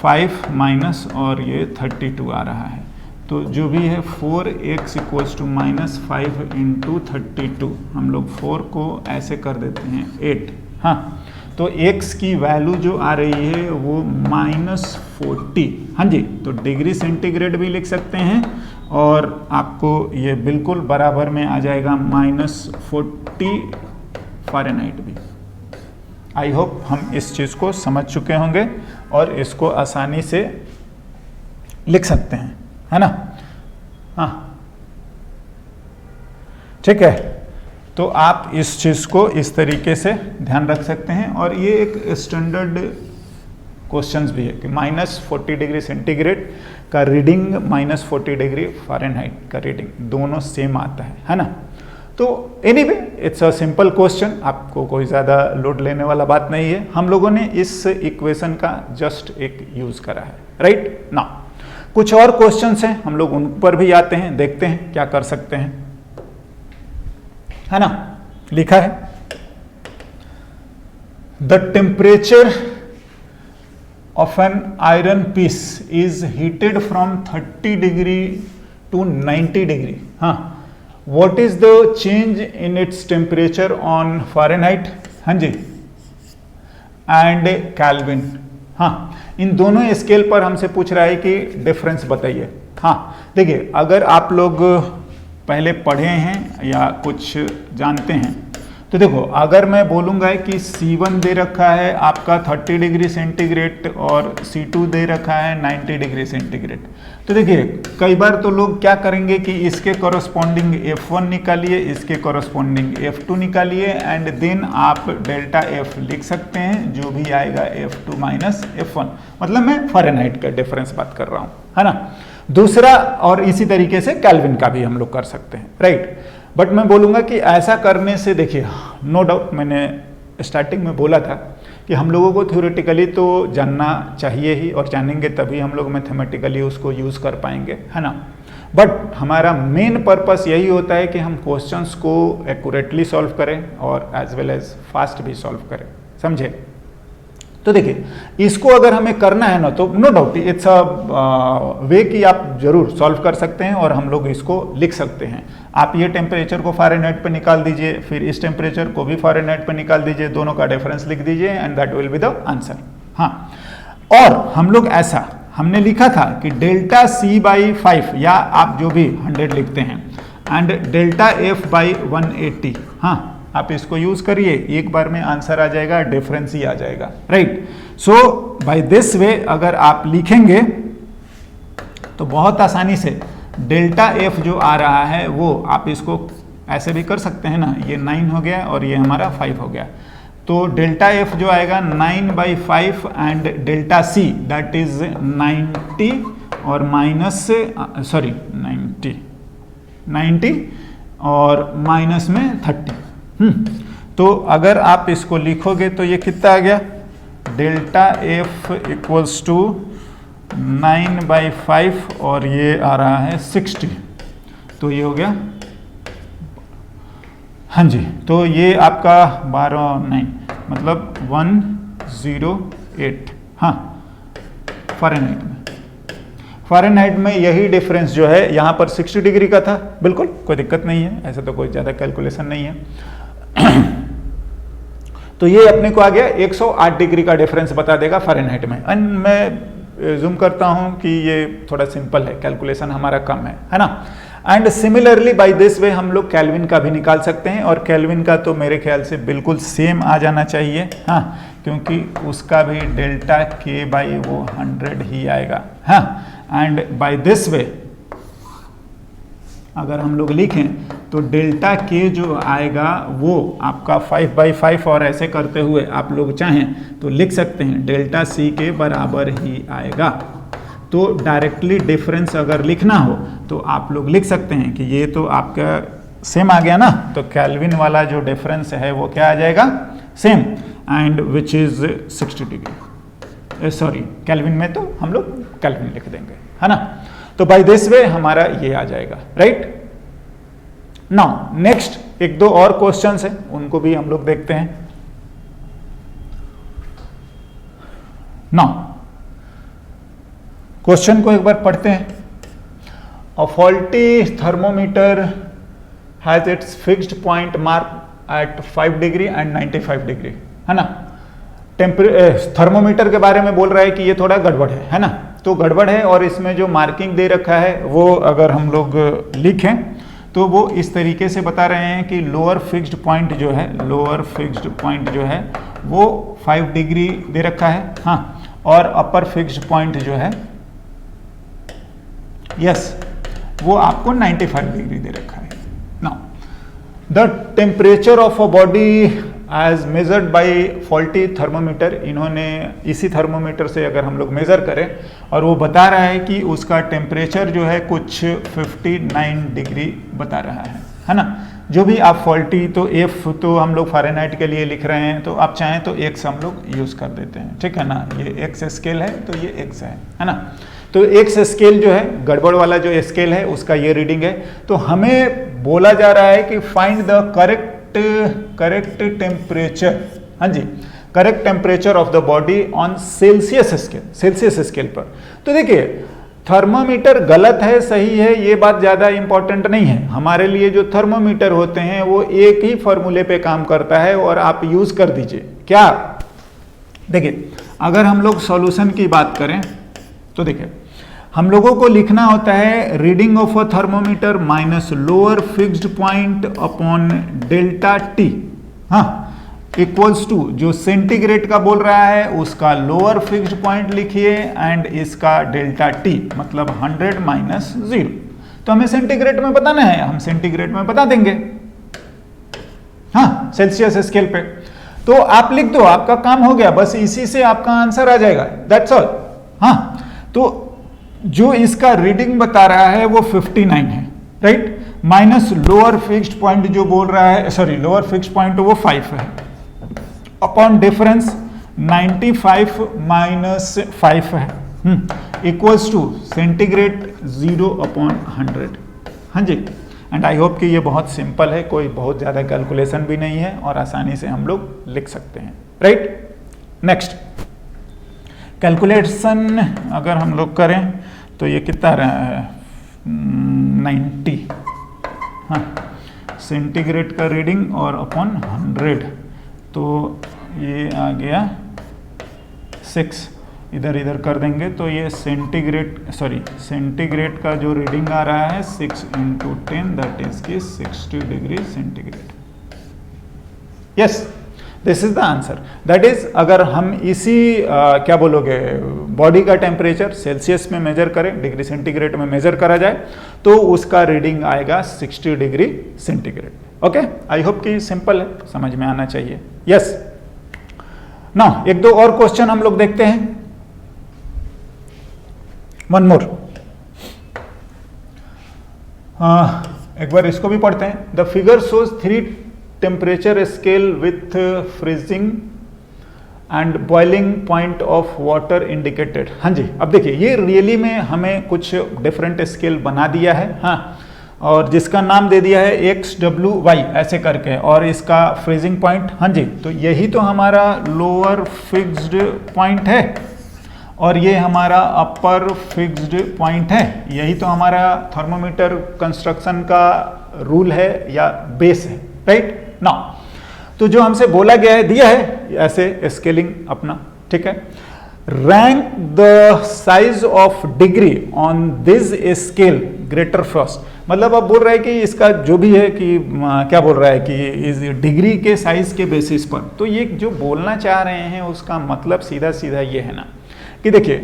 5 minus और ये 32 आ रहा है, तो जो भी है 4x equals to minus 5 into 32, हम लोग 4 को ऐसे कर देते हैं 8, हाँ, तो x की वैल्यू जो आ रही है वो -40, हाँ जी, तो डिग्री सेंटीग्रेड भी लिख सकते हैं और आपको ये बिल्कुल बराबर में आ जाएगा -40 फ़ारेनहाइट भी। आई होप हम इस चीज़ को समझ चुके होंगे और इसको आसानी से लिख सकते हैं, है ना। हाँ ठीक है, तो आप इस चीज़ को इस तरीके से ध्यान रख सकते हैं। और ये एक स्टैंडर्ड क्वेश्चंस भी है कि -40 डिग्री सेंटीग्रेड का रीडिंग -40 डिग्री फ़ारेनहाइट का रीडिंग दोनों सेम आता है ना। तो anyway it's a simple question, आपको कोई ज़्यादा लोड लेने वाला बात नहीं है। हम लोगों ने इस इक्वेशन का जस्ट एक यूज़ करा है, राइट ना। कुछ और क्वेश्चंस हैं, हम लोग उन पर भी आते हैं, देखते हैं क्या कर सकते हैं, है ना। लिखा है the temperature of an iron piece is heated from 30 degree to 90 degree, हाँ, what is the change in its temperature on Fahrenheit, हाँ जी, एंड केल्विन। हाँ, इन दोनों स्केल पर हमसे पूछ रहा है कि डिफरेंस बताइए। हाँ देखिए, अगर आप लोग पहले पढ़े हैं या कुछ जानते हैं तो देखो, अगर मैं बोलूँगा कि C1 दे रखा है आपका 30 डिग्री सेंटीग्रेड और C2 दे रखा है 90 डिग्री सेंटीग्रेड, तो देखिए कई बार तो लोग क्या करेंगे कि इसके कॉरस्पॉन्डिंग F1 निकालिए, इसके कॉरस्पॉन्डिंग F2 निकालिए एंड देन आप डेल्टा F लिख सकते हैं, जो भी आएगा F2 माइनस F1, मतलब मैं फ़ारेनहाइट का डिफरेंस बात कर रहा हूँ, है ना। दूसरा, और इसी तरीके से केल्विन का भी हम लोग कर सकते हैं, राइट। बट मैं बोलूँगा कि ऐसा करने से देखिए, नो डाउट मैंने स्टार्टिंग में बोला था कि हम लोगों को थ्योरेटिकली तो जानना चाहिए ही, और जानेंगे तभी हम लोग मैथमेटिकली उसको यूज़ कर पाएंगे, है ना। बट हमारा मेन पर्पस यही होता है कि हम क्वेश्चंस को एक्यूरेटली सॉल्व करें और एज वेल एज फास्ट भी सॉल्व करें, समझे। तो देखिए, इसको अगर हमें करना है ना, तो नो डाउट इट्स अ वे कि आप जरूर सॉल्व कर सकते हैं और हम लोग इसको लिख सकते हैं। आप ये टेम्परेचर को फ़ारेनहाइट पे निकाल दीजिए, फिर इस टेम्परेचर को भी फ़ारेनहाइट पे निकाल दीजिए, दोनों का डिफरेंस लिख दीजिए and that will be the answer. हाँ, और हम लोग ऐसा हमने लिखा था कि डेल्टा C बाई 5, या आप जो भी 100 लिखते हैं, एंड डेल्टा F बाई 180, हाँ आप इसको यूज करिए, एक बार में आंसर आ जाएगा, डिफरेंस ही आ जाएगा, right. So by this way अगर आप लिखेंगे तो बहुत आसानी से डेल्टा F जो आ रहा है वो आप इसको ऐसे भी कर सकते हैं ना, ये 9 हो गया और ये हमारा 5 हो गया। तो डेल्टा एफ जो आएगा 9/5 and delta see that is 90 और माइनस 90 और माइनस में 30। तो अगर आप इसको लिखोगे तो ये कितना आ गया, डेल्टा एफ इक्वल्स टू 9/5 और ये आ रहा है 60। तो ये हो गया, हाँ जी, तो ये आपका 12/9 मतलब 108, हाँ फ़ारेनहाइट में यही डिफरेंस जो है यहाँ पर 60 डिग्री का था। बिल्कुल कोई दिक्कत नहीं है, ऐसे तो कोई ज़्यादा कैलकुलेशन नहीं है। तो ये अपने को आ गया 108 डिग्री का डिफरेंस बता देगा फ़ारेनहाइट में। एंड मैं जूम करता हूँ कि ये थोड़ा सिंपल है, कैलकुलेशन हमारा कम है ना। And similarly by this way हम लोग केल्विन का भी निकाल सकते हैं, और केल्विन का तो मेरे ख्याल से बिल्कुल सेम आ जाना चाहिए, हाँ, क्योंकि उसका भी डेल्टा के बाई वो 100 ही आएगा, हाँ। एंड बाय दिस वे अगर हम लोग लिखें तो डेल्टा के जो आएगा वो आपका 5/5, और ऐसे करते हुए आप लोग चाहें तो लिख सकते हैं डेल्टा सी के बराबर ही आएगा। तो डायरेक्टली डिफरेंस अगर लिखना हो तो आप लोग लिख सकते हैं कि ये तो आपका सेम आ गया ना, तो केल्विन वाला जो डिफरेंस है वो क्या आ जाएगा, same, and which is 60 degree. Sorry, kelvin में तो हम लोग केल्विन लिख देंगे, है ना। तो बाय दिस वे हमारा ये आ जाएगा, राइट। नाउ नेक्स्ट एक दो और क्वेश्चंस हैं, उनको भी हम लोग देखते हैं। नाउ क्वेश्चन को एक बार पढ़ते हैं। A faulty thermometer has its fixed point mark at 5 degree and 95 degree, है ना। थर्मोमीटर के बारे में बोल रहा है कि ये थोड़ा गड़बड़ है ना। तो गड़बड़ है, और इसमें जो मार्किंग दे रखा है वो अगर हम लोग लिखें तो वो इस तरीके से बता रहे हैं कि लोअर फिक्स्ड पॉइंट जो है वो 5 डिग्री दे रखा है, हाँ, और अपर फिक्स्ड पॉइंट जो है वो आपको 95 डिग्री दे रखा है। Now the temperature of a body as measured by faulty thermometer, इन्होंने इसी थर्मोमीटर से अगर हम लोग मेज़र करें और वो बता रहा है कि उसका टेम्परेचर जो है कुछ 59 डिग्री बता रहा है ना। जो भी आप फॉल्टी, तो एफ तो हम लोग फ़ारेनहाइट के लिए लिख रहे हैं, तो आप चाहें तो एक्स हम लोग यूज़ कर देते हैं, ठीक है ना। ये एक्स स्केल है तो ये एक्स है ना। तो एक्स स्केल जो है, गड़बड़ वाला जो स्केल है उसका ये रीडिंग है। तो हमें बोला जा रहा है कि फाइंड द करेक्ट टेम्परेचर, हाँ जी, correct temperature of the body on Celsius scale पर। तो देखिए, थर्मामीटर गलत है सही है ये बात ज़्यादा इंपॉर्टेंट नहीं है हमारे लिए। जो थर्मामीटर होते हैं वो एक ही फॉर्मूले पे काम करता है, और आप यूज़ कर दीजिए। क्या, देखिए, अगर हम लोग सॉल्यूशन की बात करें तो देखिए, हम लोगों को लिखना होता है reading of a thermometer minus lower fixed point upon delta T, हाँ, इक्वल्स टू जो सेंटीग्रेड का बोल रहा है उसका लोअर फिक्स्ड पॉइंट लिखिए एंड इसका डेल्टा टी मतलब 100 माइनस 0। तो हमें सेंटीग्रेड में बताना है, हम सेंटीग्रेड में बता देंगे, हाँ, सेल्सियस स्केल पे। तो आप लिख दो, आपका काम हो गया, बस इसी से आपका आंसर आ जाएगा, दैट्स ऑल, हाँ। तो जो इसका रीडिंग बता रहा है वो 59 है, right, minus lower fixed point जो बोल रहा है, सॉरी, लोअर फिक्स्ड पॉइंट वो 5 है, अपॉन डिफरेंस 95 माइनस 5 है, इक्वल्स टू सेंटीग्रेड 0 अपॉन 100, हाँ जी। एंड आई होप कि ये बहुत सिंपल है, कोई बहुत ज़्यादा कैलकुलेशन भी नहीं है, और आसानी से हम लोग लिख सकते हैं, राइट। नेक्स्ट कैलकुलेशन अगर हम लोग करें तो ये कितना रहा है, 90, हाँ, सेंटीग्रेड का रीडिंग और अपॉन 100, तो ये आ गया 6, इधर कर देंगे तो ये सेंटीग्रेड का जो रीडिंग आ रहा है 6 × 10 दैट इज की 60 degree centigrade. Yes, this is the answer. That is, अगर हम इसी क्या बोलोगे, बॉडी का टेम्परेचर सेल्सियस में मेजर करें, डिग्री सेंटीग्रेड में मेजर करा जाए, तो उसका रीडिंग आएगा 60 degree centigrade. Okay, I hope कि सिंपल है, समझ में आना चाहिए। यस, ना एक दो और क्वेश्चन हम लोग देखते हैं। वन मोर, एक बार इसको भी पढ़ते हैं। The figure shows 3 temperature scale with freezing and boiling point of water indicated. हाँ जी, अब देखिए ये रियली में हमें कुछ डिफरेंट स्केल बना दिया है, हाँ, और जिसका नाम दे दिया है XWY ऐसे करके, और इसका फ्रीजिंग पॉइंट, हाँ जी, तो यही तो हमारा लोअर फिक्स्ड पॉइंट है और ये हमारा अपर फिक्स्ड पॉइंट है। यही तो हमारा थर्मोमीटर कंस्ट्रक्शन का रूल है या बेस है, राइट ना। तो जो हमसे बोला गया है, दिया है ऐसे स्केलिंग अपना, ठीक है। Rank the size of degree on this scale greater first, मतलब अब बोल रहा है कि इसका जो भी है कि क्या बोल रहा है कि इस डिग्री के साइज के बेसिस पर। तो ये जो बोलना चाह रहे हैं उसका मतलब सीधा सीधा ये है ना कि देखिए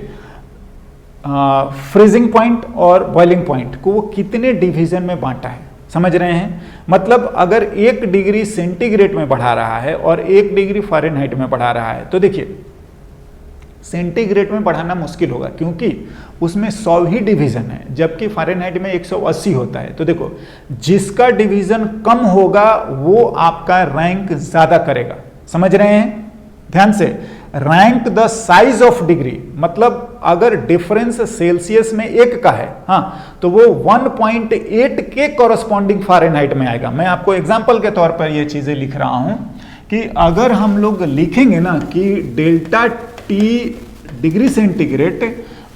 फ्रीजिंग पॉइंट और बॉइलिंग पॉइंट को वो कितने डिवीजन में बांटा है, समझ रहे हैं। मतलब अगर 1 डिग्री सेंटीग्रेड में बढ़ा रहा है और 1 डिग्री फ़ारेनहाइट में बढ़ा रहा है, तो देखिए सेंटीग्रेड में बढ़ाना मुश्किल होगा क्योंकि उसमें 100 ही डिवीजन है, जबकि फ़ारेनहाइट में 180 होता है। तो देखो जिसका डिवीजन कम होगा वो आपका रैंक ज्यादा करेगा, समझ रहे हैं ध्यान से। Rank the size of degree, मतलब अगर डिफरेंस सेल्सियस में 1 का है, हाँ, तो वो 1.8 के कॉरस्पॉन्डिंग फ़ारेनहाइट में आएगा। मैं आपको एग्जांपल के तौर पर ये चीजें लिख रहा हूं कि अगर हम लोग लिखेंगे ना कि डेल्टा टी डिग्री सेंटीग्रेड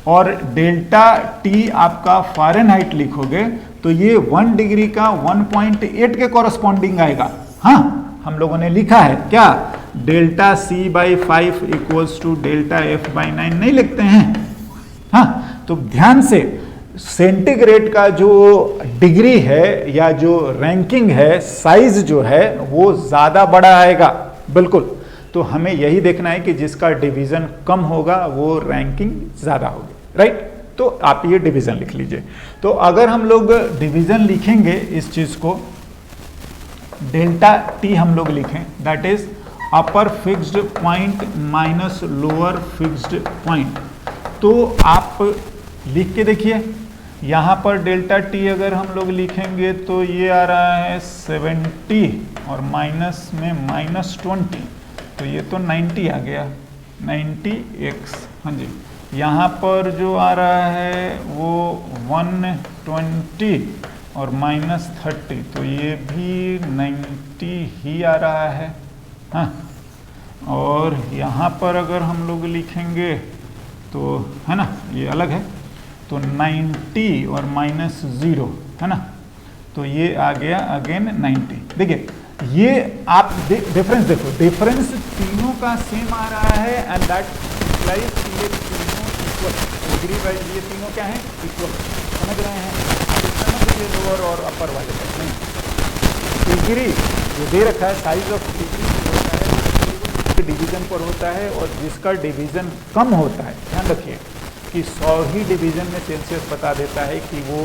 और डेल्टा टी आपका फ़ारेनहाइट लिखोगे तो ये 1 डिग्री का 1.8 के कॉरस्पॉन्डिंग आएगा। हाँ, हम लोगों ने लिखा है क्या, delta C by 5 equals to delta F by 9 नहीं लिखते हैं। हाँ, तो ध्यान से सेंटीग्रेड का जो डिग्री है या जो रैंकिंग है, साइज जो है वो ज्यादा बड़ा आएगा, बिल्कुल। तो हमें यही देखना है कि जिसका डिवीजन कम होगा वो रैंकिंग ज्यादा होगी, राइट। तो आप ये डिवीजन लिख लीजिए। तो अगर हम लोग डिवीजन लिखेंगे इस चीज को, डेल्टा टी हम लोग लिखें, that is upper fixed point minus lower fixed point, तो आप लिख के देखिए। यहाँ पर डेल्टा टी अगर हम लोग लिखेंगे तो ये आ रहा है 70 और माइनस में -20, तो ये तो 90 आ गया, 90x। हाँ जी, यहाँ पर जो आ रहा है वो 120 और -30, तो ये भी 90 ही आ रहा है। हाँ, और यहाँ पर अगर हम लोग लिखेंगे तो है ना, ये अलग है, तो 90 और -0 है ना, तो ये आ गया अगेन 90। देखिए ये आप डिफरेंस देखो, डिफरेंस तीनों का सेम आ रहा है एंड दैट इम्प्लाइज ये तीनों इक्वल, डिग्री वाइज ये तीनों क्या है, इक्वल, समझ रहे हैं। ये लोअर और अपर वाले पर नहीं, डिग्री जो दे रखा है, साइज ऑफ डिग्री होता है डिवीजन पर होता है, और जिसका डिवीजन कम होता है, ध्यान रखिए कि 100 ही डिवीजन में सेल्सियस बता देता है कि वो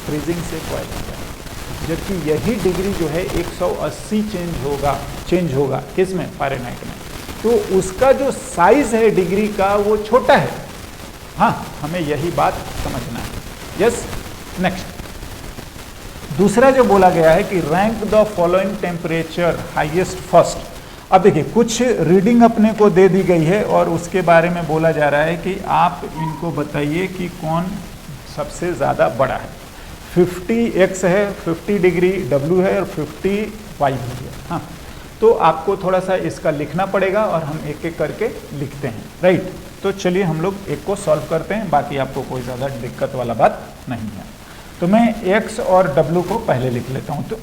फ्रीजिंग से बॉयल होता है, जबकि यही डिग्री जो है 180 चेंज होगा किसमें, फ़ारेनहाइट में। तो उसका जो साइज है डिग्री का वो छोटा है। हाँ, हमें यही बात समझना है। यस, नेक्स्ट दूसरा जो बोला गया है कि rank the following temperature highest first. अब देखिए कुछ रीडिंग अपने को दे दी गई है और उसके बारे में बोला जा रहा है कि आप इनको बताइए कि कौन सबसे ज़्यादा बड़ा है। 50x है, 50 डिग्री W है और 50y है। हाँ, तो आपको थोड़ा सा इसका लिखना पड़ेगा और हम एक एक करके लिखते हैं, राइट। तो चलिए हम लोग एक को सॉल्व करते हैं, बाकी आपको कोई ज़्यादा दिक्कत वाला बात नहीं है। तो मैं x और w को पहले लिख लेता हूं। तो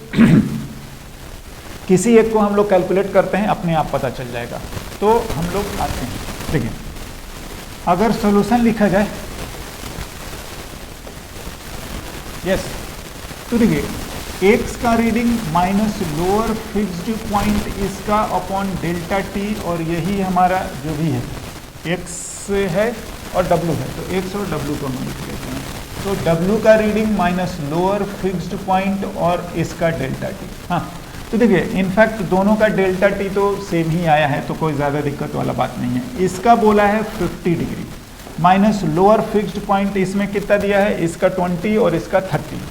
किसी एक को हम लोग कैलकुलेट करते हैं, अपने आप पता चल जाएगा। तो हम लोग आते हैं, देखिए अगर सॉल्यूशन लिखा जाए, यस, तो देखिए x का reading minus lower fixed point इसका अपॉन डेल्टा टी, और यही हमारा जो भी है x है और w है, तो x और w को हम लिख लेते हैं। तो w का reading minus lower fixed point और इसका डेल्टा टी। हाँ, तो देखिए इनफैक्ट दोनों का डेल्टा टी तो सेम ही आया है, तो कोई ज़्यादा दिक्कत वाला बात नहीं है। इसका बोला है 50 degree minus lower fixed point, इसमें कितना दिया है, इसका 20 और इसका 30,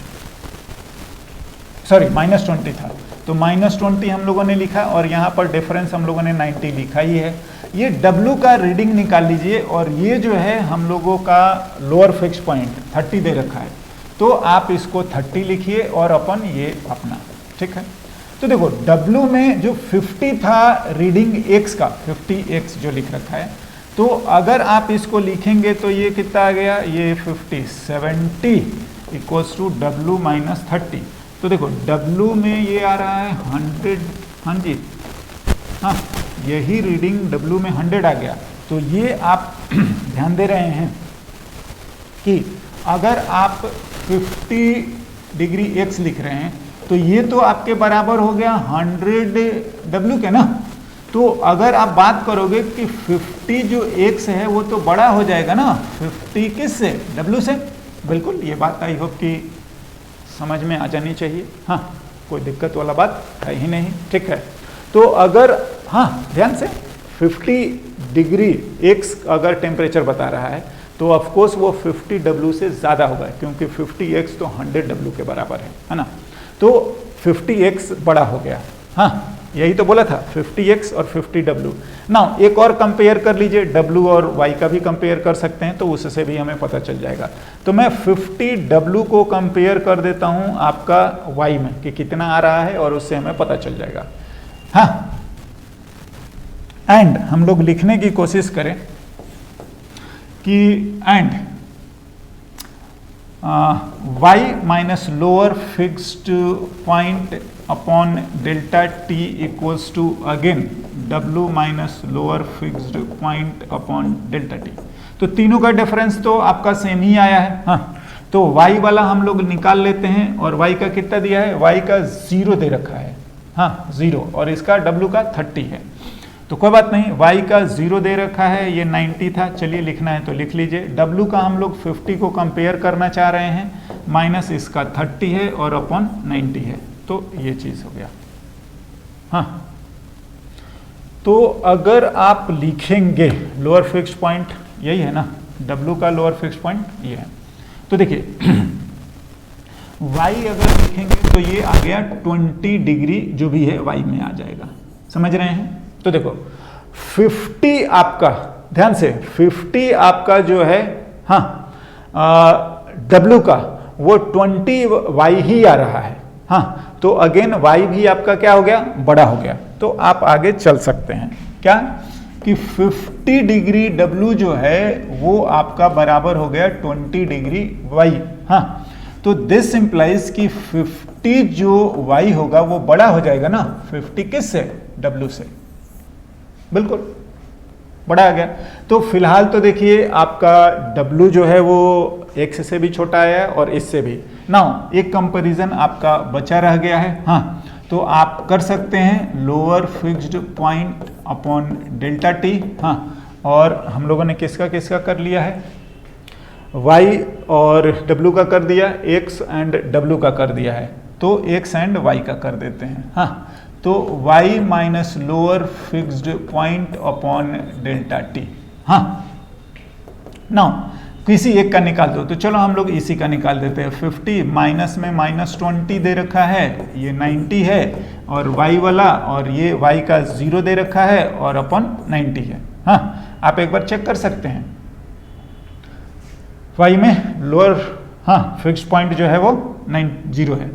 सॉरी -20 था, तो -20 हम लोगों ने लिखा, और यहाँ पर डिफरेंस हम लोगों ने 90 लिखा ही है। ये W का रीडिंग निकाल लीजिए, और ये जो है हम लोगों का लोअर फिक्स पॉइंट 30 दे रखा है, तो आप इसको 30 लिखिए और अपन ये अपना, ठीक है। तो देखो W में जो 50 था रीडिंग X का, 50X जो लिख रखा है, तो अगर आप इसको लिखेंगे तो ये कितना आ गया, ये 50 70 इक्वल्स टू W माइनस 30। तो देखो W में ये आ रहा है 100, हाँ जी, हाँ यही रीडिंग W में 100 आ गया। तो ये आप ध्यान दे रहे हैं कि अगर आप 50 डिग्री X लिख रहे हैं तो ये तो आपके बराबर हो गया 100 W के ना। तो अगर आप बात करोगे कि 50 जो X है वो तो बड़ा हो जाएगा ना 50 किस से, W से। बिल्कुल, ये बात आई होप कि समझ में आ जानी चाहिए। हाँ, कोई दिक्कत वाला बात है ही नहीं, ठीक है। तो अगर, हाँ ध्यान से, 50 डिग्री X अगर टेम्परेचर बता रहा है तो ऑफ कोर्स वो 50 W से ज़्यादा होगा, क्योंकि 50X तो 100 W के बराबर है ना। तो 50X बड़ा हो गया, हाँ यही तो बोला था, 50X और 50W। नाउ एक और कंपेयर कर लीजिए, W और Y का भी कंपेयर कर सकते हैं, तो उससे भी हमें पता चल जाएगा। तो मैं 50W को कंपेयर कर देता हूं आपका Y में कि कितना आ रहा है, और उससे हमें पता चल जाएगा। हाँ, एंड हम लोग लिखने की कोशिश करें कि and y minus lower fixed point upon delta t equals to again w minus lower fixed point upon delta t। तो तीनों का डिफरेंस तो आपका सेम ही आया है। हाँ, तो y वाला हम लोग निकाल लेते हैं, और y का कितना दिया है, y का 0 दे रखा है, हाँ 0, और इसका w का 30 है। तो कोई बात नहीं, y का 0 दे रखा है, ये 90 था, चलिए लिखना है तो लिख लीजिए। w का हम लोग 50 को कंपेयर करना चाह रहे हैं, माइनस इसका 30 है और अपॉन 90 है, तो ये चीज़ हो गया। हाँ, तो अगर आप लिखेंगे लोअर फिक्स पॉइंट, यही है ना, w का लोअर फिक्स पॉइंट ये है, तो देखिए y अगर लिखेंगे तो ये आ गया 20 डिग्री जो भी है y में आ जाएगा, समझ रहे हैं। तो देखो 50 आपका, ध्यान से 50 आपका जो है, हाँ W का वो 20 Y ही आ रहा है। हाँ, तो अगेन Y भी आपका क्या हो गया, बड़ा हो गया। तो आप आगे चल सकते हैं क्या कि 50 डिग्री W जो है वो आपका बराबर हो गया 20 डिग्री Y। हाँ, तो दिस इंप्लाइज कि 50 जो Y होगा वो बड़ा हो जाएगा ना 50 किस से, W से, बिल्कुल बड़ा आ गया। तो फिलहाल तो देखिए आपका W जो है वो X से भी छोटा है और इससे भी। नाउ एक कंपैरिजन आपका बचा रह गया है। हाँ, तो आप कर सकते हैं lower fixed point upon delta T. हाँ, और हम लोगों ने किसका किसका कर लिया है, Y और W का कर दिया, X एंड W का कर दिया है, तो X एंड Y का कर देते हैं। हाँ, तो y minus lower fixed point upon delta T. हाँ, नाउ किसी एक का निकाल दो, तो चलो हम लोग इसी का निकाल देते हैं। 50 माइनस में -20 दे रखा है, ये 90 है, और y वाला, और ये y का 0 दे रखा है और अपॉन 90 है। हाँ, आप एक बार चेक कर सकते हैं, y में लोअर, हाँ फिक्स पॉइंट जो है वो 0 है,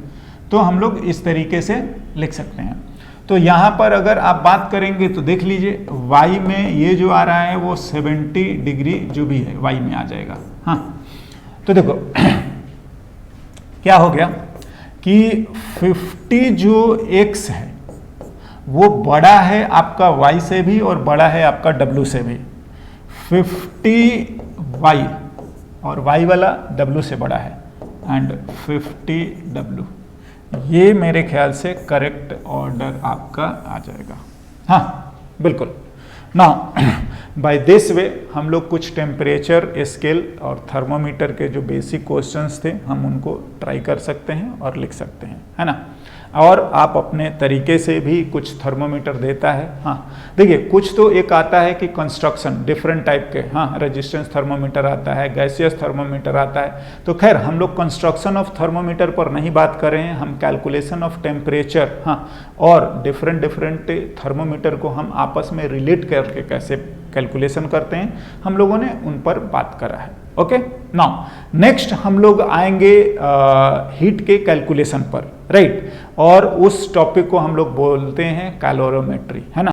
तो हम लोग इस तरीके से लिख सकते हैं। तो यहाँ पर अगर आप बात करेंगे तो देख लीजिए y में ये जो आ रहा है वो 70 डिग्री जो भी है y में आ जाएगा। हाँ, तो देखो क्या हो गया कि 50 जो x है वो बड़ा है आपका y से भी और बड़ा है आपका w से भी। 50 y और y वाला w से बड़ा है, एंड 50 w, ये मेरे ख्याल से करेक्ट ऑर्डर आपका आ जाएगा। हाँ बिल्कुल। नाउ बाय दिस वे हम लोग कुछ टेम्परेचर स्केल और थर्मोमीटर के जो बेसिक क्वेश्चंस थे हम उनको ट्राई कर सकते हैं और लिख सकते हैं, है ना। और आप अपने तरीके से भी कुछ थर्मोमीटर देता है। हाँ देखिए, कुछ तो एक आता है कि कंस्ट्रक्शन डिफरेंट टाइप के, हाँ रेजिस्टेंस थर्मोमीटर आता है, गैसियस थर्मोमीटर आता है। तो खैर हम लोग कंस्ट्रक्शन ऑफ थर्मोमीटर पर नहीं बात कर रहे हैं, हम कैलकुलेशन ऑफ टेम्परेचर, हाँ, और डिफरेंट थर्मोमीटर को हम आपस में रिलेट करके कैसे कैलकुलेशन करते हैं हम लोगों ने उन पर बात करा है। ओके, नाउ नेक्स्ट हम लोग आएंगे हीट के कैलकुलेशन पर, राइट। और उस टॉपिक को हम लोग बोलते हैं कैलोरीमेट्री, है ना।